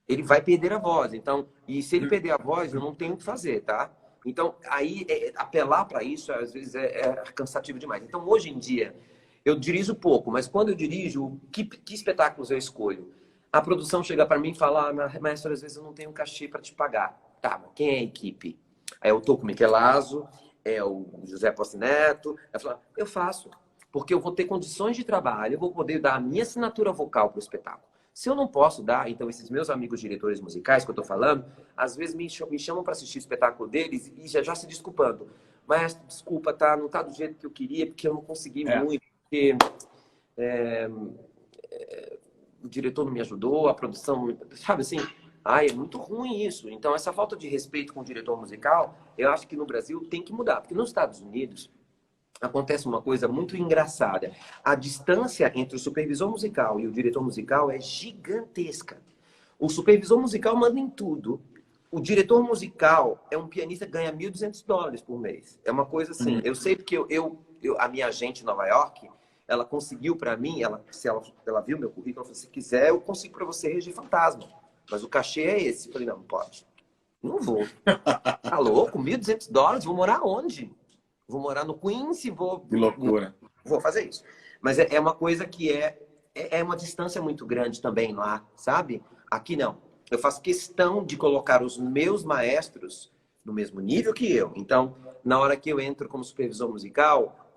Ele vai perder a voz. Então, e se ele perder a voz, eu não tenho o que fazer, tá? Então, aí, apelar para isso, às vezes, é cansativo demais. Então, hoje em dia, eu dirijo pouco, mas quando eu dirijo, que espetáculos eu escolho? A produção chega para mim e fala, maestro, às vezes eu não tenho cachê para te pagar. Tá, mas quem é a equipe? Aí eu tô com o Michelazzo, é o José Posse Neto. Eu falo, eu faço. Porque eu vou ter condições de trabalho, eu vou poder dar a minha assinatura vocal para o espetáculo. Se eu não posso dar, então esses meus amigos diretores musicais que eu estou falando, às vezes me chamam para assistir o espetáculo deles e já se desculpando. mas desculpa, tá? Não tá do jeito que eu queria, porque eu não consegui muito, porque o diretor não me ajudou, a produção, sabe assim? Ai, é muito ruim isso. Então, essa falta de respeito com o diretor musical, eu acho que no Brasil tem que mudar, porque nos Estados Unidos acontece uma coisa muito engraçada. A distância entre o supervisor musical e o diretor musical é gigantesca. O supervisor musical manda em tudo. O diretor musical é um pianista que ganha $1.200 por mês. É uma coisa assim. Eu sei porque a minha agente em Nova York, ela conseguiu para mim, ela viu meu currículo, ela falou: se quiser, eu consigo para você reger Fantasma. Mas o cachê é esse. Eu falei: não pode. Não vou. Tá louco? $1.200? Vou morar onde? Vou morar no Queens e vou... Que loucura. Vou fazer isso. Mas é uma coisa que é uma distância muito grande também lá, sabe? Aqui não. Eu faço questão de colocar os meus maestros no mesmo nível que eu. Então, na hora que eu entro como supervisor musical,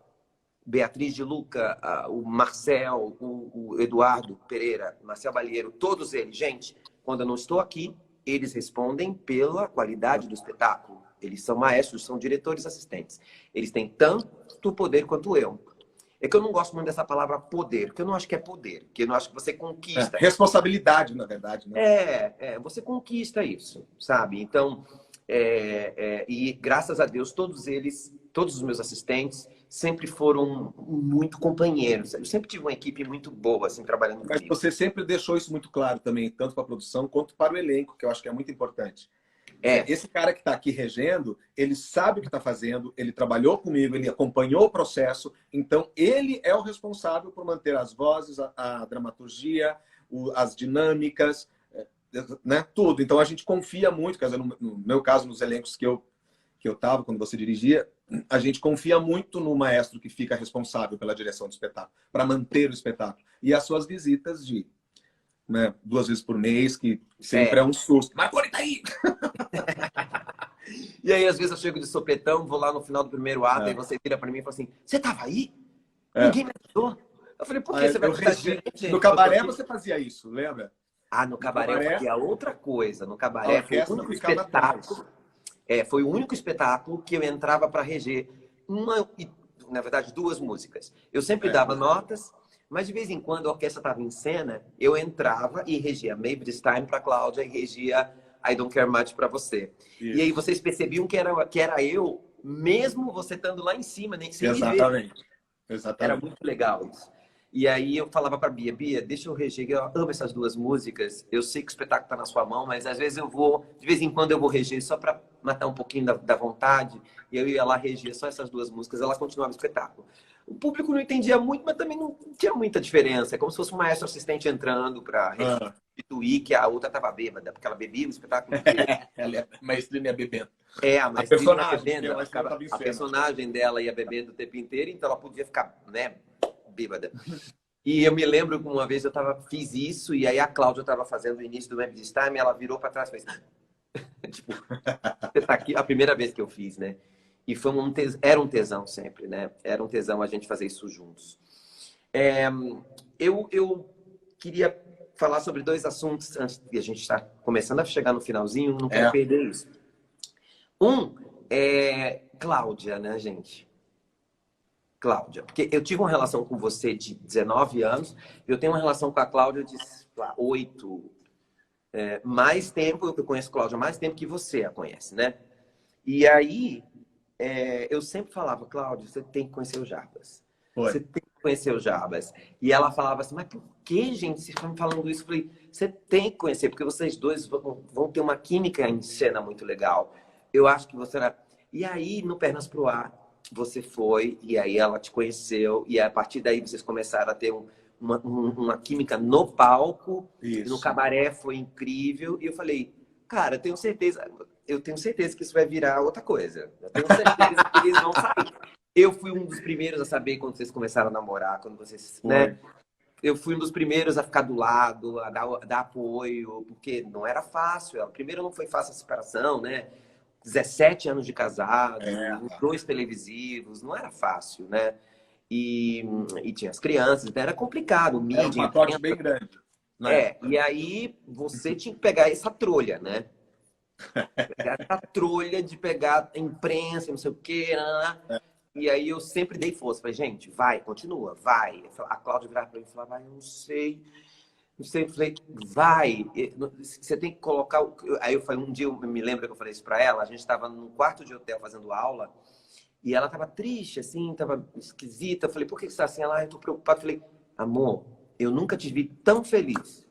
Beatriz de Luca, o Marcel, o Eduardo Pereira, Marcel Balheiro, todos eles, gente, quando eu não estou aqui, eles respondem pela qualidade do espetáculo. Eles são maestros, são diretores assistentes. Eles têm tanto poder quanto eu. É que eu não gosto muito dessa palavra poder, porque eu não acho que é poder, porque eu não acho que você conquista. Responsabilidade, na verdade, né? Você conquista isso, sabe? Então, e graças a Deus, todos eles, todos os meus assistentes, sempre foram muito companheiros. Eu sempre tive uma equipe muito boa, assim, trabalhando Mas comigo. você sempre deixou isso muito claro também, tanto para a produção quanto para o elenco, que eu acho que é muito importante. Esse cara que está aqui regendo, ele sabe o que está fazendo, ele trabalhou comigo, ele acompanhou o processo, então ele é o responsável por manter as vozes, a dramaturgia, as dinâmicas, né, tudo. Então a gente confia muito, quer dizer, no meu caso, nos elencos que eu estava, quando você dirigia, a gente confia muito no maestro que fica responsável pela direção do espetáculo, para manter o espetáculo. E as suas visitas de 2 vezes por mês, que sempre é um susto. Marconi tá aí! E aí, às vezes, eu chego de sopetão, vou lá no final do primeiro ato, e você vira pra mim e fala assim: você tava aí? Ninguém me ajudou. Eu falei: por que você vai gostar de gente? No cabaré você fazia isso, lembra? No cabaré eu fazia outra coisa. No cabaré foi o único espetáculo. Foi o único espetáculo que eu entrava para reger na verdade, 2 músicas. Eu sempre dava notas, mas de vez em quando a orquestra estava em cena, eu entrava e regia Maybe This Time para Cláudia e regia I Don't Care Much para você. Isso. E aí vocês percebiam que era eu, mesmo você estando lá em cima, nem sem Exatamente. me ver. Exatamente. Era muito legal isso. E aí eu falava para Bia, deixa eu reger, eu amo essas 2 músicas, eu sei que o espetáculo está na sua mão, mas às vezes de vez em quando eu vou reger só para matar um pouquinho da vontade, e eu ia lá reger só essas 2 músicas, ela continuava o espetáculo. O público não entendia muito, mas também não tinha muita diferença, é como se fosse um maestro assistente entrando para restituir que a outra estava bêbada, porque ela bebia o espetáculo inteiro. A maestrina ia bebendo. A maestrina ia bebendo, a personagem dela ia bebendo o tempo inteiro, então ela podia ficar, bêbada. E eu me lembro que uma vez fiz isso, e aí a Cláudia estava fazendo o início do Maybe This Time, ela virou para trás e fez... tipo, você tá aqui, a primeira vez que eu fiz, né? E foi era um tesão sempre, né? Era um tesão a gente fazer isso juntos. Eu queria falar sobre 2 assuntos antes de a gente estar começando a chegar no finalzinho, não quero perder isso. Um é Cláudia, né, gente? Cláudia, porque eu tive uma relação com você de 19 anos, eu tenho uma relação com a Cláudia de 8. Mais tempo, eu conheço a Cláudia mais tempo que você a conhece, né? E aí, eu sempre falava: Cláudia, você tem que conhecer o Jarbas. Você tem que conhecer o Jarbas. E ela falava assim: mas por que, gente, vocês estão falando isso? Eu falei: você tem que conhecer, porque vocês 2 vão ter uma química em cena muito legal. Eu acho que você era... E aí, no Pernas pro Ar, você foi, e aí ela te conheceu, e a partir daí vocês começaram a ter uma química no palco. Isso. No cabaré foi incrível, e eu falei: cara, eu tenho certeza que isso vai virar outra coisa. Eu tenho certeza que eles vão sair. Eu fui um dos primeiros a saber quando vocês começaram a namorar, quando vocês, né? Eu fui um dos primeiros a ficar do lado, a dar apoio, porque não era fácil. Primeiro, não foi fácil a separação, né? 17 anos de casado, 2 televisivos, não era fácil, né? E tinha as crianças, então era complicado. Era um pacote bem grande. E aí você tinha que pegar essa trolha, né? A trolha de pegar a imprensa, não sei o quê. E aí eu sempre dei força. Falei, gente, vai, continua, vai. A Cláudia virava pra mim e falava, não sei. Não sei, eu falei, vai. Você tem que colocar... Aí eu falei, um dia eu me lembro que eu falei isso pra ela. A gente estava num quarto de hotel fazendo aula. E ela tava triste, assim, tava esquisita. Eu falei, por que você tá assim? Ela, eu tô preocupada. Eu falei, amor, eu nunca te vi tão feliz.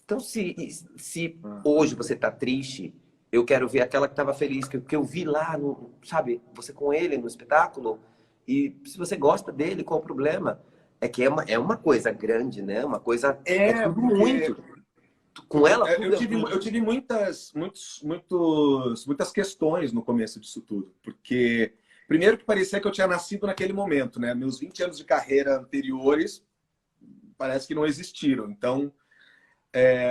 Então, se hoje você tá triste, eu quero ver aquela que tava feliz, que eu vi lá, no, sabe, você com ele no espetáculo. E se você gosta dele, qual o problema? É que é uma coisa grande, né? Uma coisa... É tudo Porque muito. Com ela, tudo eu tive muitas questões no começo disso tudo. Porque, primeiro que parecia que eu tinha nascido naquele momento, né? Meus 20 anos de carreira anteriores parece que não existiram. Então,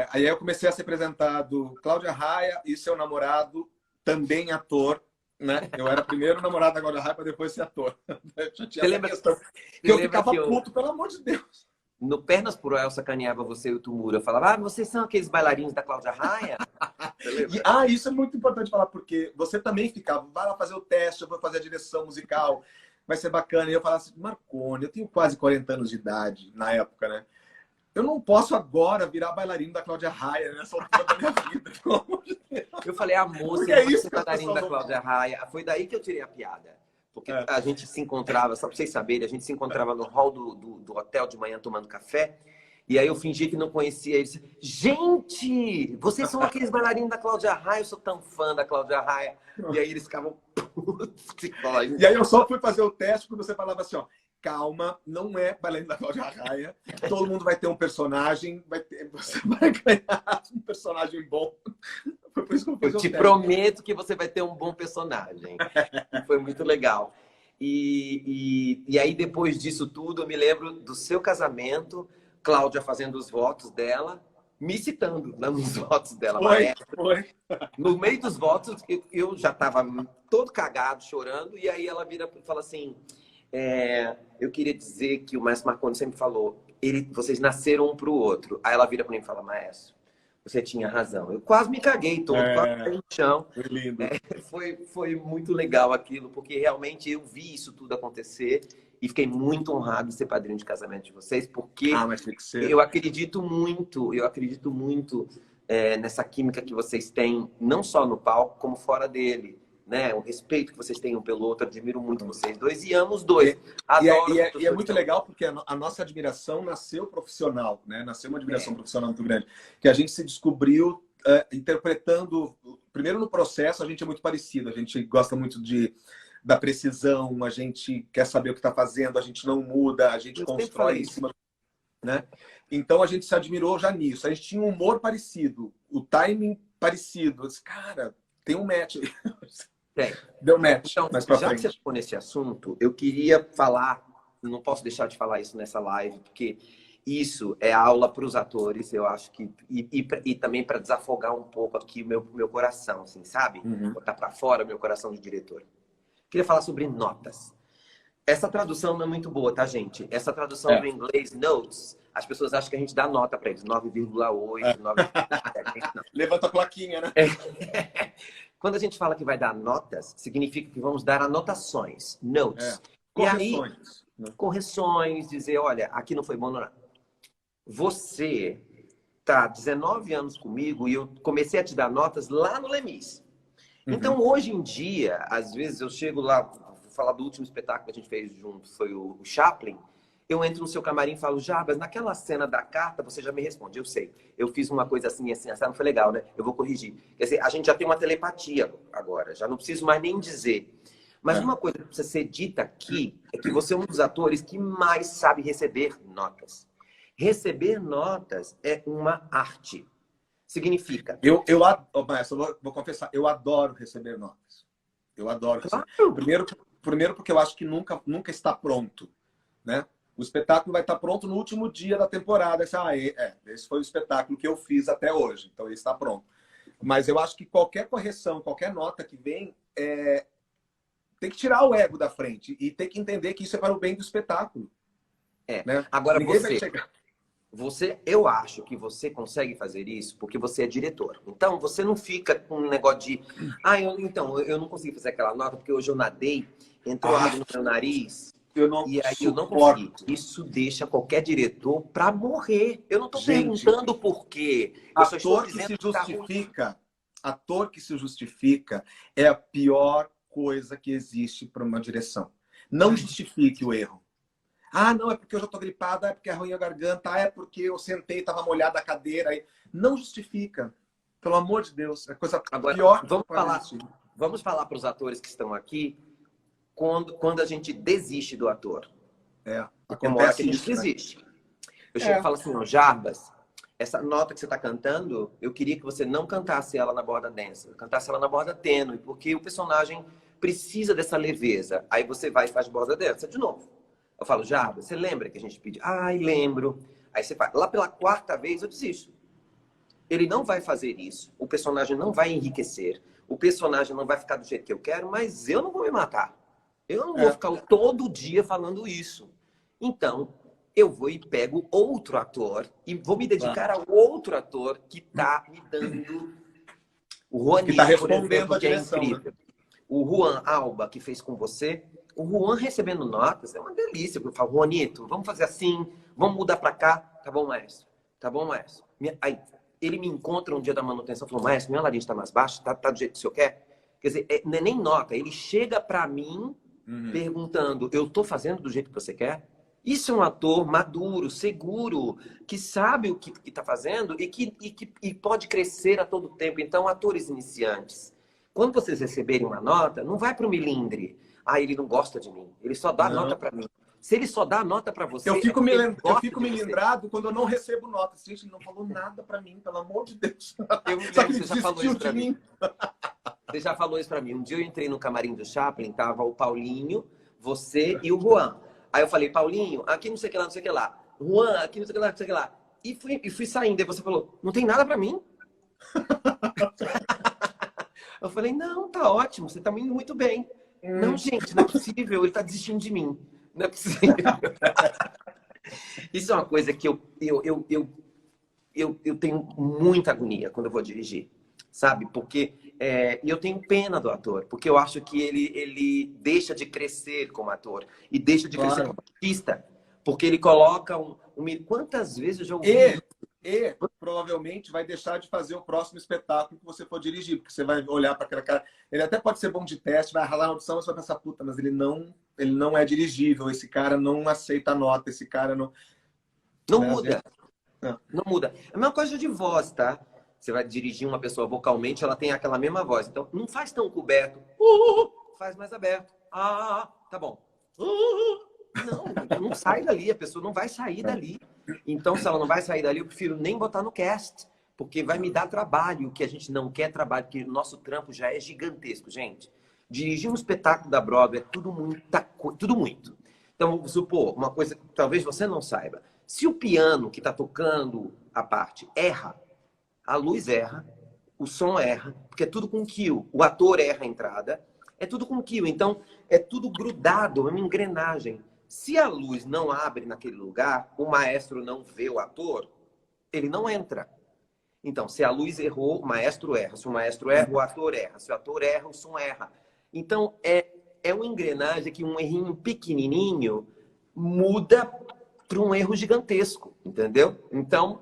aí eu comecei a ser apresentado Cláudia Raia e seu namorado, também ator, né? Eu era primeiro namorado da Cláudia Raia para depois ser ator. Já tinha essa questão. Que eu ficava puto, pelo amor de Deus. No Pernas por El sacaneava você e o Tumura. Eu falava, vocês são aqueles bailarinos da Cláudia Raia? Isso é muito importante falar, porque você também ficava, vai lá fazer o teste, eu vou fazer a direção musical, vai ser bacana. E eu falava assim, Marconi, eu tenho quase 40 anos de idade, na época, né? Eu não posso agora virar bailarino da Cláudia Raia nessa altura da minha vida, pelo amor de Deus. Eu falei, amor, você é vai isso ser que as bailarino da pessoas Cláudia Raia. Foi daí que eu tirei a piada. Porque a gente se encontrava, só pra vocês saberem, a gente se encontrava no hall do hotel de manhã tomando café. E aí eu fingi que não conhecia eles. Gente, vocês são aqueles bailarinos da Cláudia Raia, eu sou tão fã da Cláudia Raia. E aí eles ficavam putos. E aí eu só fui fazer o teste porque você falava assim, ó, calma, não é bailarino da Cláudia Raia. Todo mundo vai ter um personagem, você vai ganhar um personagem bom. Foi por isso que eu fiz te prometo que você vai ter um bom personagem. Foi muito legal. E aí, depois disso tudo, eu me lembro do seu casamento, Cláudia fazendo os votos dela, me citando nos votos dela. Foi. No meio dos votos, eu já estava todo cagado, chorando, e aí ela vira e fala assim, eu queria dizer que o Maestro Marconi sempre falou, vocês nasceram um para o outro. Aí ela vira para mim e fala, Maestro, você tinha razão. Eu quase me caguei todo, quase caí no chão. Foi lindo. Foi muito legal aquilo, porque realmente eu vi isso tudo acontecer e fiquei muito honrado de ser padrinho de casamento de vocês, porque mas tem que ser. eu acredito muito nessa química que vocês têm, não só no palco, como fora dele. Né? O respeito que vocês têm um pelo outro, admiro muito vocês dois e amo os dois. Adoro e é muito legal porque a nossa admiração nasceu profissional, né? Nasceu uma admiração profissional muito grande. Que a gente se descobriu interpretando... Primeiro, no processo, a gente é muito parecido. A gente gosta muito da precisão, a gente quer saber o que está fazendo, a gente não muda, a gente constrói em cima... Né? Então, a gente se admirou já nisso. A gente tinha um humor parecido, o timing parecido. Eu disse, cara, tem um match aí. Deu match. Então, já que você ficou nesse assunto, eu queria falar, não posso deixar de falar isso nessa live, porque isso é aula para os atores, eu acho que, e também para desafogar um pouco aqui o meu coração, assim, sabe? Botar para fora o meu coração de diretor. Queria falar sobre notas. Essa tradução não é muito boa, tá, gente? Essa tradução do inglês, notes, as pessoas acham que a gente dá nota para eles, 9,8, 9,7. Levanta a plaquinha, né? Quando a gente fala que vai dar notas, significa que vamos dar anotações, notes. Correções. E aí, correções, dizer, olha, aqui não foi bom, não. Você tá 19 anos comigo e eu comecei a te dar notas lá no Lemis. Então, hoje em dia, às vezes eu chego lá, vou falar do último espetáculo que a gente fez junto, foi o Chaplin. Eu entro no seu camarim e falo, Jarbas, naquela cena da carta, você já me responde. Eu sei, eu fiz uma coisa assim, assim, não foi legal, né? Eu vou corrigir. Quer dizer, a gente já tem uma telepatia agora, já não preciso mais nem dizer. Mas uma coisa que precisa ser dita aqui é que você é um dos atores que mais sabe receber notas. Receber notas é uma arte. Significa... Maestro, vou confessar, eu adoro receber notas. Eu adoro receber. Claro. Primeiro porque eu acho que nunca está pronto, né? O espetáculo vai estar pronto no último dia da temporada. Esse foi o espetáculo que eu fiz até hoje, então ele está pronto. Mas eu acho que qualquer correção, qualquer nota que vem, tem que tirar o ego da frente e tem que entender que isso é para o bem do espetáculo. Né? Agora Ninguém você... vai chegar... eu acho que você consegue fazer isso porque você é diretor. Então, você não fica com um negócio de... eu não consegui fazer aquela nota porque hoje eu nadei, entrou água no meu nariz Eu não e aí eu não suporto. consegui. Isso deixa qualquer diretor para morrer. Eu não estou Gente, perguntando por quê. Eu só estou ator que dizendo se que tá ruim. justifica, ator que se justifica é a pior coisa que existe para uma direção. Não justifique o erro. Ah, não, é porque eu já estou gripado, é porque é ruim a garganta, é porque eu sentei, estava molhada a cadeira. Aí. Não justifica. Pelo amor de Deus, é a coisa Agora, pior que pode existir. vamos falar para os atores que estão aqui quando a gente desiste do ator. Porque uma hora que a gente desiste. Eu chego e falo assim, ó, Jarbas, essa nota que você está cantando, eu queria que você não cantasse ela na borda densa, cantasse ela na borda tênue, porque o personagem precisa dessa leveza. Aí você vai e faz borda densa de novo. Eu falo, Jarbas, você lembra que a gente pediu? Ai, lembro. Aí você faz. Lá pela quarta vez eu desisto. Ele não vai fazer isso, o personagem não vai enriquecer, o personagem não vai ficar do jeito que eu quero, mas eu não vou me matar. Eu não vou ficar todo dia falando isso. Então, eu vou e pego outro ator e vou me dedicar ao outro ator que está me dando... O Juanito, que está respondendo por exemplo, a direção, que é incrível. Né? O Juan Alba, que fez com você. O Juan recebendo notas é uma delícia. Eu falo, Juanito, vamos fazer assim, vamos mudar para cá. Tá bom, maestro? Tá bom, maestro? Aí, ele me encontra um dia da manutenção e falou, maestro, minha laringe está mais baixa, tá do jeito que o senhor quer? Quer dizer, não é nem nota. Ele chega para mim perguntando, eu estou fazendo do jeito que você quer? Isso é um ator maduro, seguro, que sabe o que está fazendo e pode crescer a todo tempo. Então, atores iniciantes, quando vocês receberem uma nota, não vai para o milindre. Ah, ele não gosta de mim. Ele só dá nota para mim. Se ele só dá nota para você... Eu fico melindrado quando eu não recebo nota. Gente, ele não falou nada para mim, pelo amor de Deus. Você já falou isso para mim. Você já falou isso para mim. Um dia eu entrei no camarim do Chaplin, tava o Paulinho, você e o Juan. Aí eu falei, Paulinho, aqui não sei o que lá, não sei o que lá. Juan, aqui não sei o que lá, não sei o que lá. E fui saindo. E você falou, não tem nada para mim? Eu falei, não, tá ótimo, você tá indo muito bem. Não, gente, não é possível, ele tá desistindo de mim. Não é possível. Isso é uma coisa que eu tenho muita agonia quando eu vou dirigir, sabe? Porque eu tenho pena do ator, porque eu acho que ele deixa de crescer como ator e deixa de crescer como artista, porque ele coloca Quantas vezes eu já ouvi... E provavelmente vai deixar de fazer o próximo espetáculo que você for dirigir, porque você vai olhar para aquela cara. Ele até pode ser bom de teste, vai ralar a audição, você vai pensar, puta, mas ele não é dirigível, esse cara não aceita a nota, esse cara não. Não muda. Não muda. É a mesma coisa de voz, tá? Você vai dirigir uma pessoa vocalmente, ela tem aquela mesma voz. Então, não faz tão coberto. Faz mais aberto. Tá bom. Não sai dali, a pessoa não vai sair dali. Então, se ela não vai sair dali, eu prefiro nem botar no cast, porque vai me dar trabalho, que a gente não quer trabalho, porque o nosso trampo já é gigantesco, gente. Dirigir um espetáculo da Broadway é tudo muito. Então, vamos supor, uma coisa que talvez você não saiba. Se o piano que está tocando a parte erra, a luz erra, o som erra, porque é tudo com kill. O ator erra a entrada, é tudo com kill. Então, é tudo grudado, é uma engrenagem. Se a luz não abre naquele lugar, o maestro não vê o ator, ele não entra. Então, se a luz errou, o maestro erra. Se o maestro erra, o ator erra. Se o ator erra, o som erra. Então, é uma engrenagem que um errinho pequenininho muda para um erro gigantesco, entendeu? Então,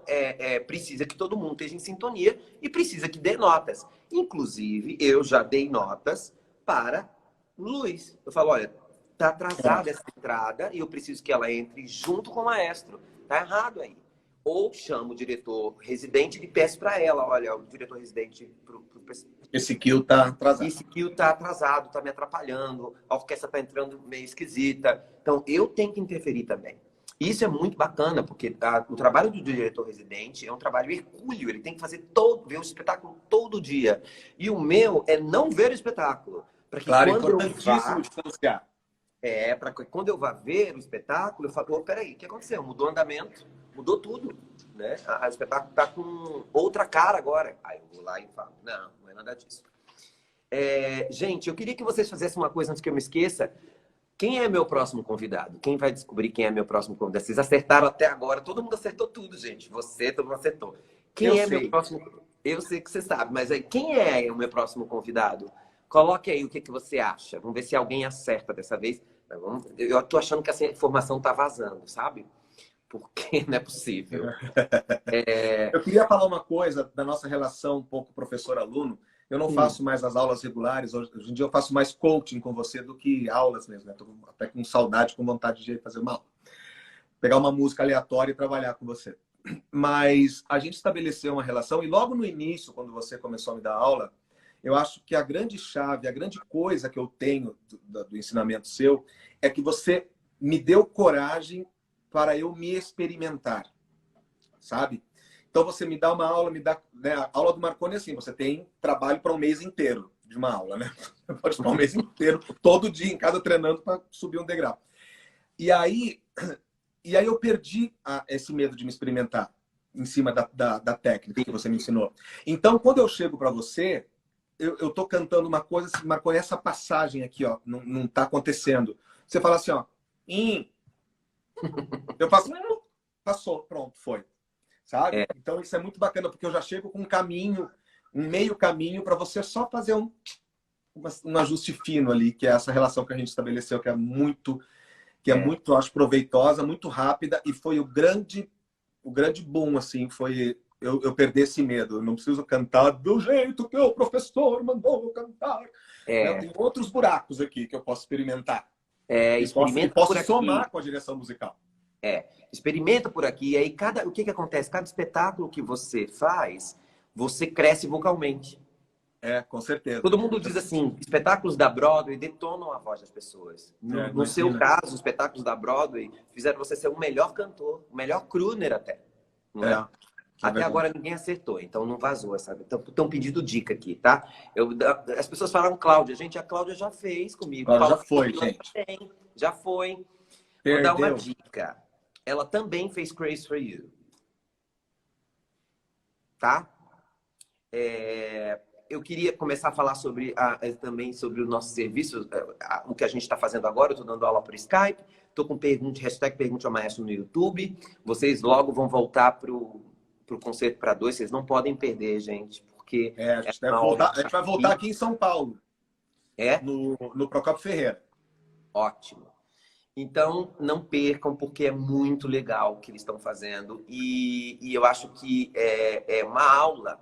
precisa que todo mundo esteja em sintonia e precisa que dê notas. Inclusive, eu já dei notas para luz. Eu falo, olha, tá atrasada essa entrada e eu preciso que ela entre junto com o maestro. Tá errado aí. Ou chamo o diretor residente e peço para ela, olha, o diretor residente... Esse kill tá atrasado. Esse kill tá atrasado, tá me atrapalhando, a orquestra tá entrando meio esquisita. Então, eu tenho que interferir também. Isso é muito bacana, porque o trabalho do diretor residente é um trabalho hercúleo. Ele tem que ver o espetáculo todo dia. E o meu é não ver o espetáculo. Para que importantíssimo distanciar. Para que quando eu vá ver o espetáculo, eu falo, peraí, o que aconteceu? Mudou o andamento, mudou tudo. Né? O espetáculo está com outra cara agora. Aí eu vou lá e falo, não é nada disso. Gente, eu queria que vocês fizessem uma coisa antes que eu me esqueça. Quem é meu próximo convidado? Quem vai descobrir quem é meu próximo convidado? Vocês acertaram até agora. Todo mundo acertou tudo, gente. Você, todo mundo acertou. Quem é meu próximo... Eu sei que você sabe, mas aí, quem é o meu próximo convidado? Coloque aí o que você acha. Vamos ver se alguém acerta dessa vez. Eu tô achando que essa informação tá vazando, sabe? Porque não é possível. Eu queria falar uma coisa da nossa relação um pouco professor-aluno. Eu não faço mais as aulas regulares. Hoje em dia eu faço mais coaching com você do que aulas mesmo. Né? Tô até com saudade, com vontade de fazer uma aula. Pegar uma música aleatória e trabalhar com você. Mas a gente estabeleceu uma relação e logo no início, quando você começou a me dar aula, eu acho que a grande chave, a grande coisa que eu tenho do ensinamento seu é que você me deu coragem para eu me experimentar, sabe? Então você me dá uma aula, me dá, né? A aula do Marconi é assim, você tem trabalho para um mês inteiro de uma aula, né? Você pode ficar um mês inteiro, todo dia em casa treinando para subir um degrau. E aí eu perdi esse medo de me experimentar em cima da técnica que você me ensinou. Então, quando eu chego para você, eu tô cantando uma coisa, assim, Marconi, essa passagem aqui, ó, não tá acontecendo. Você fala assim, ó, eu faço, passou, pronto, foi. Sabe? Então isso é muito bacana, porque eu já chego com um caminho, um meio caminho para você só fazer um ajuste fino ali, que é essa relação que a gente estabeleceu, que é muito, acho, proveitosa, muito rápida, e foi o grande boom, assim, foi eu perder esse medo. Eu não preciso cantar do jeito que o professor mandou eu cantar. Tem outros buracos aqui que eu posso experimentar. Posso somar com a direção musical. Experimenta por aqui. E aí, o que acontece? Cada espetáculo que você faz, você cresce vocalmente. Com certeza. Todo mundo diz assim, espetáculos da Broadway detonam a voz das pessoas. No seu caso, os espetáculos da Broadway fizeram você ser o melhor cantor, o melhor crooner até. Não é? Até agora ninguém acertou, então não vazou, sabe? Estão pedindo dica aqui, tá? As pessoas falaram Cláudia. Gente, a Cláudia já fez comigo. Já foi, gente. Já foi. Perdeu. Vou dar uma dica. Ela também fez Crazy for You. Tá? Eu queria começar a falar também sobre o nosso serviço, o que a gente está fazendo agora. Eu estou dando aula por Skype, estou com hashtag Pergunte ao Maestro no YouTube. Vocês logo vão voltar para o Concerto para Dois. Vocês não podem perder, gente, porque... a gente vai voltar aqui em São Paulo. No Procopio Ferreira. Ótimo. Então, não percam, porque é muito legal o que eles estão fazendo. E eu acho que é uma aula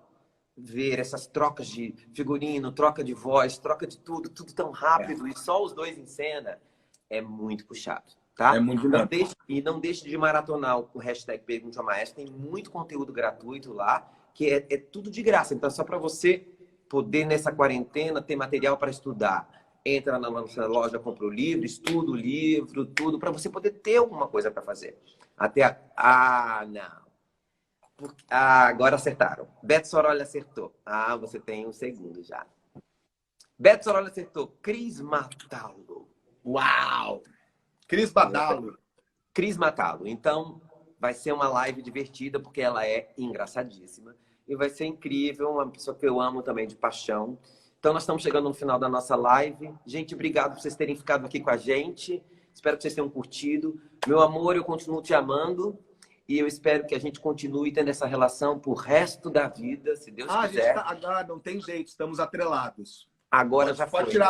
ver essas trocas de figurino, troca de voz, troca de tudo tão rápido, e só os dois em cena, é muito puxado, tá? É muito dinâmico. Não deixe de maratonar o hashtag Pergunte ao Maestro. Tem muito conteúdo gratuito lá, que é tudo de graça. Então, é só para você poder, nessa quarentena, ter material para estudar. Entra na nossa loja, compra o livro, estuda o livro, tudo, para você poder ter alguma coisa para fazer. Não. Agora acertaram. Beto Sorolli acertou. Você tem um segundo já. Beto Sorolli acertou. Cris Matalo. Uau! Cris Badalo. Cris Matalo. Então, vai ser uma live divertida, porque ela é engraçadíssima. E vai ser incrível, uma pessoa que eu amo também de paixão. Então, nós estamos chegando no final da nossa live. Gente, obrigado por vocês terem ficado aqui com a gente. Espero que vocês tenham curtido. Meu amor, eu continuo te amando. E eu espero que a gente continue tendo essa relação pro resto da vida, se Deus quiser. Não tem jeito, estamos atrelados. Agora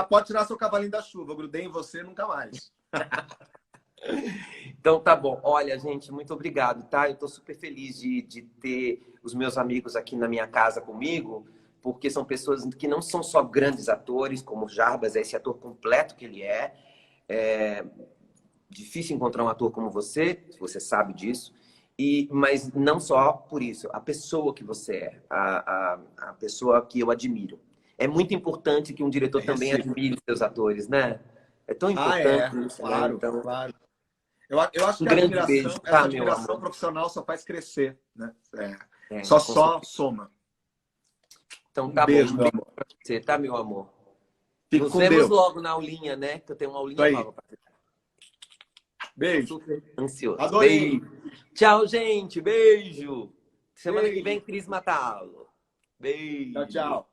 pode tirar seu cavalinho da chuva. Eu grudei em você nunca mais. Então, tá bom. Olha, gente, muito obrigado, tá? Eu tô super feliz de ter os meus amigos aqui na minha casa comigo, porque são pessoas que não são só grandes atores, como o Jarbas, esse ator completo que ele é. É difícil encontrar um ator como você sabe disso. Mas não só por isso, a pessoa que você é, a pessoa que eu admiro. É muito importante que um diretor também admire seus atores, né? É tão importante isso, claro, né? Então, claro. Eu acho que a admiração profissional só faz crescer, né? Só soma. Então tá beijo, bom. Meu amor. Pra você, tá, meu amor? Fico Nos com vemos Deus. logo na aulinha, né? Que eu tenho uma aulinha nova pra fazer. Beijo. Super ansioso. Adorei. Beijo. Tchau, gente. Beijo. Semana que vem, Cris Matalo. Beijo. Tchau.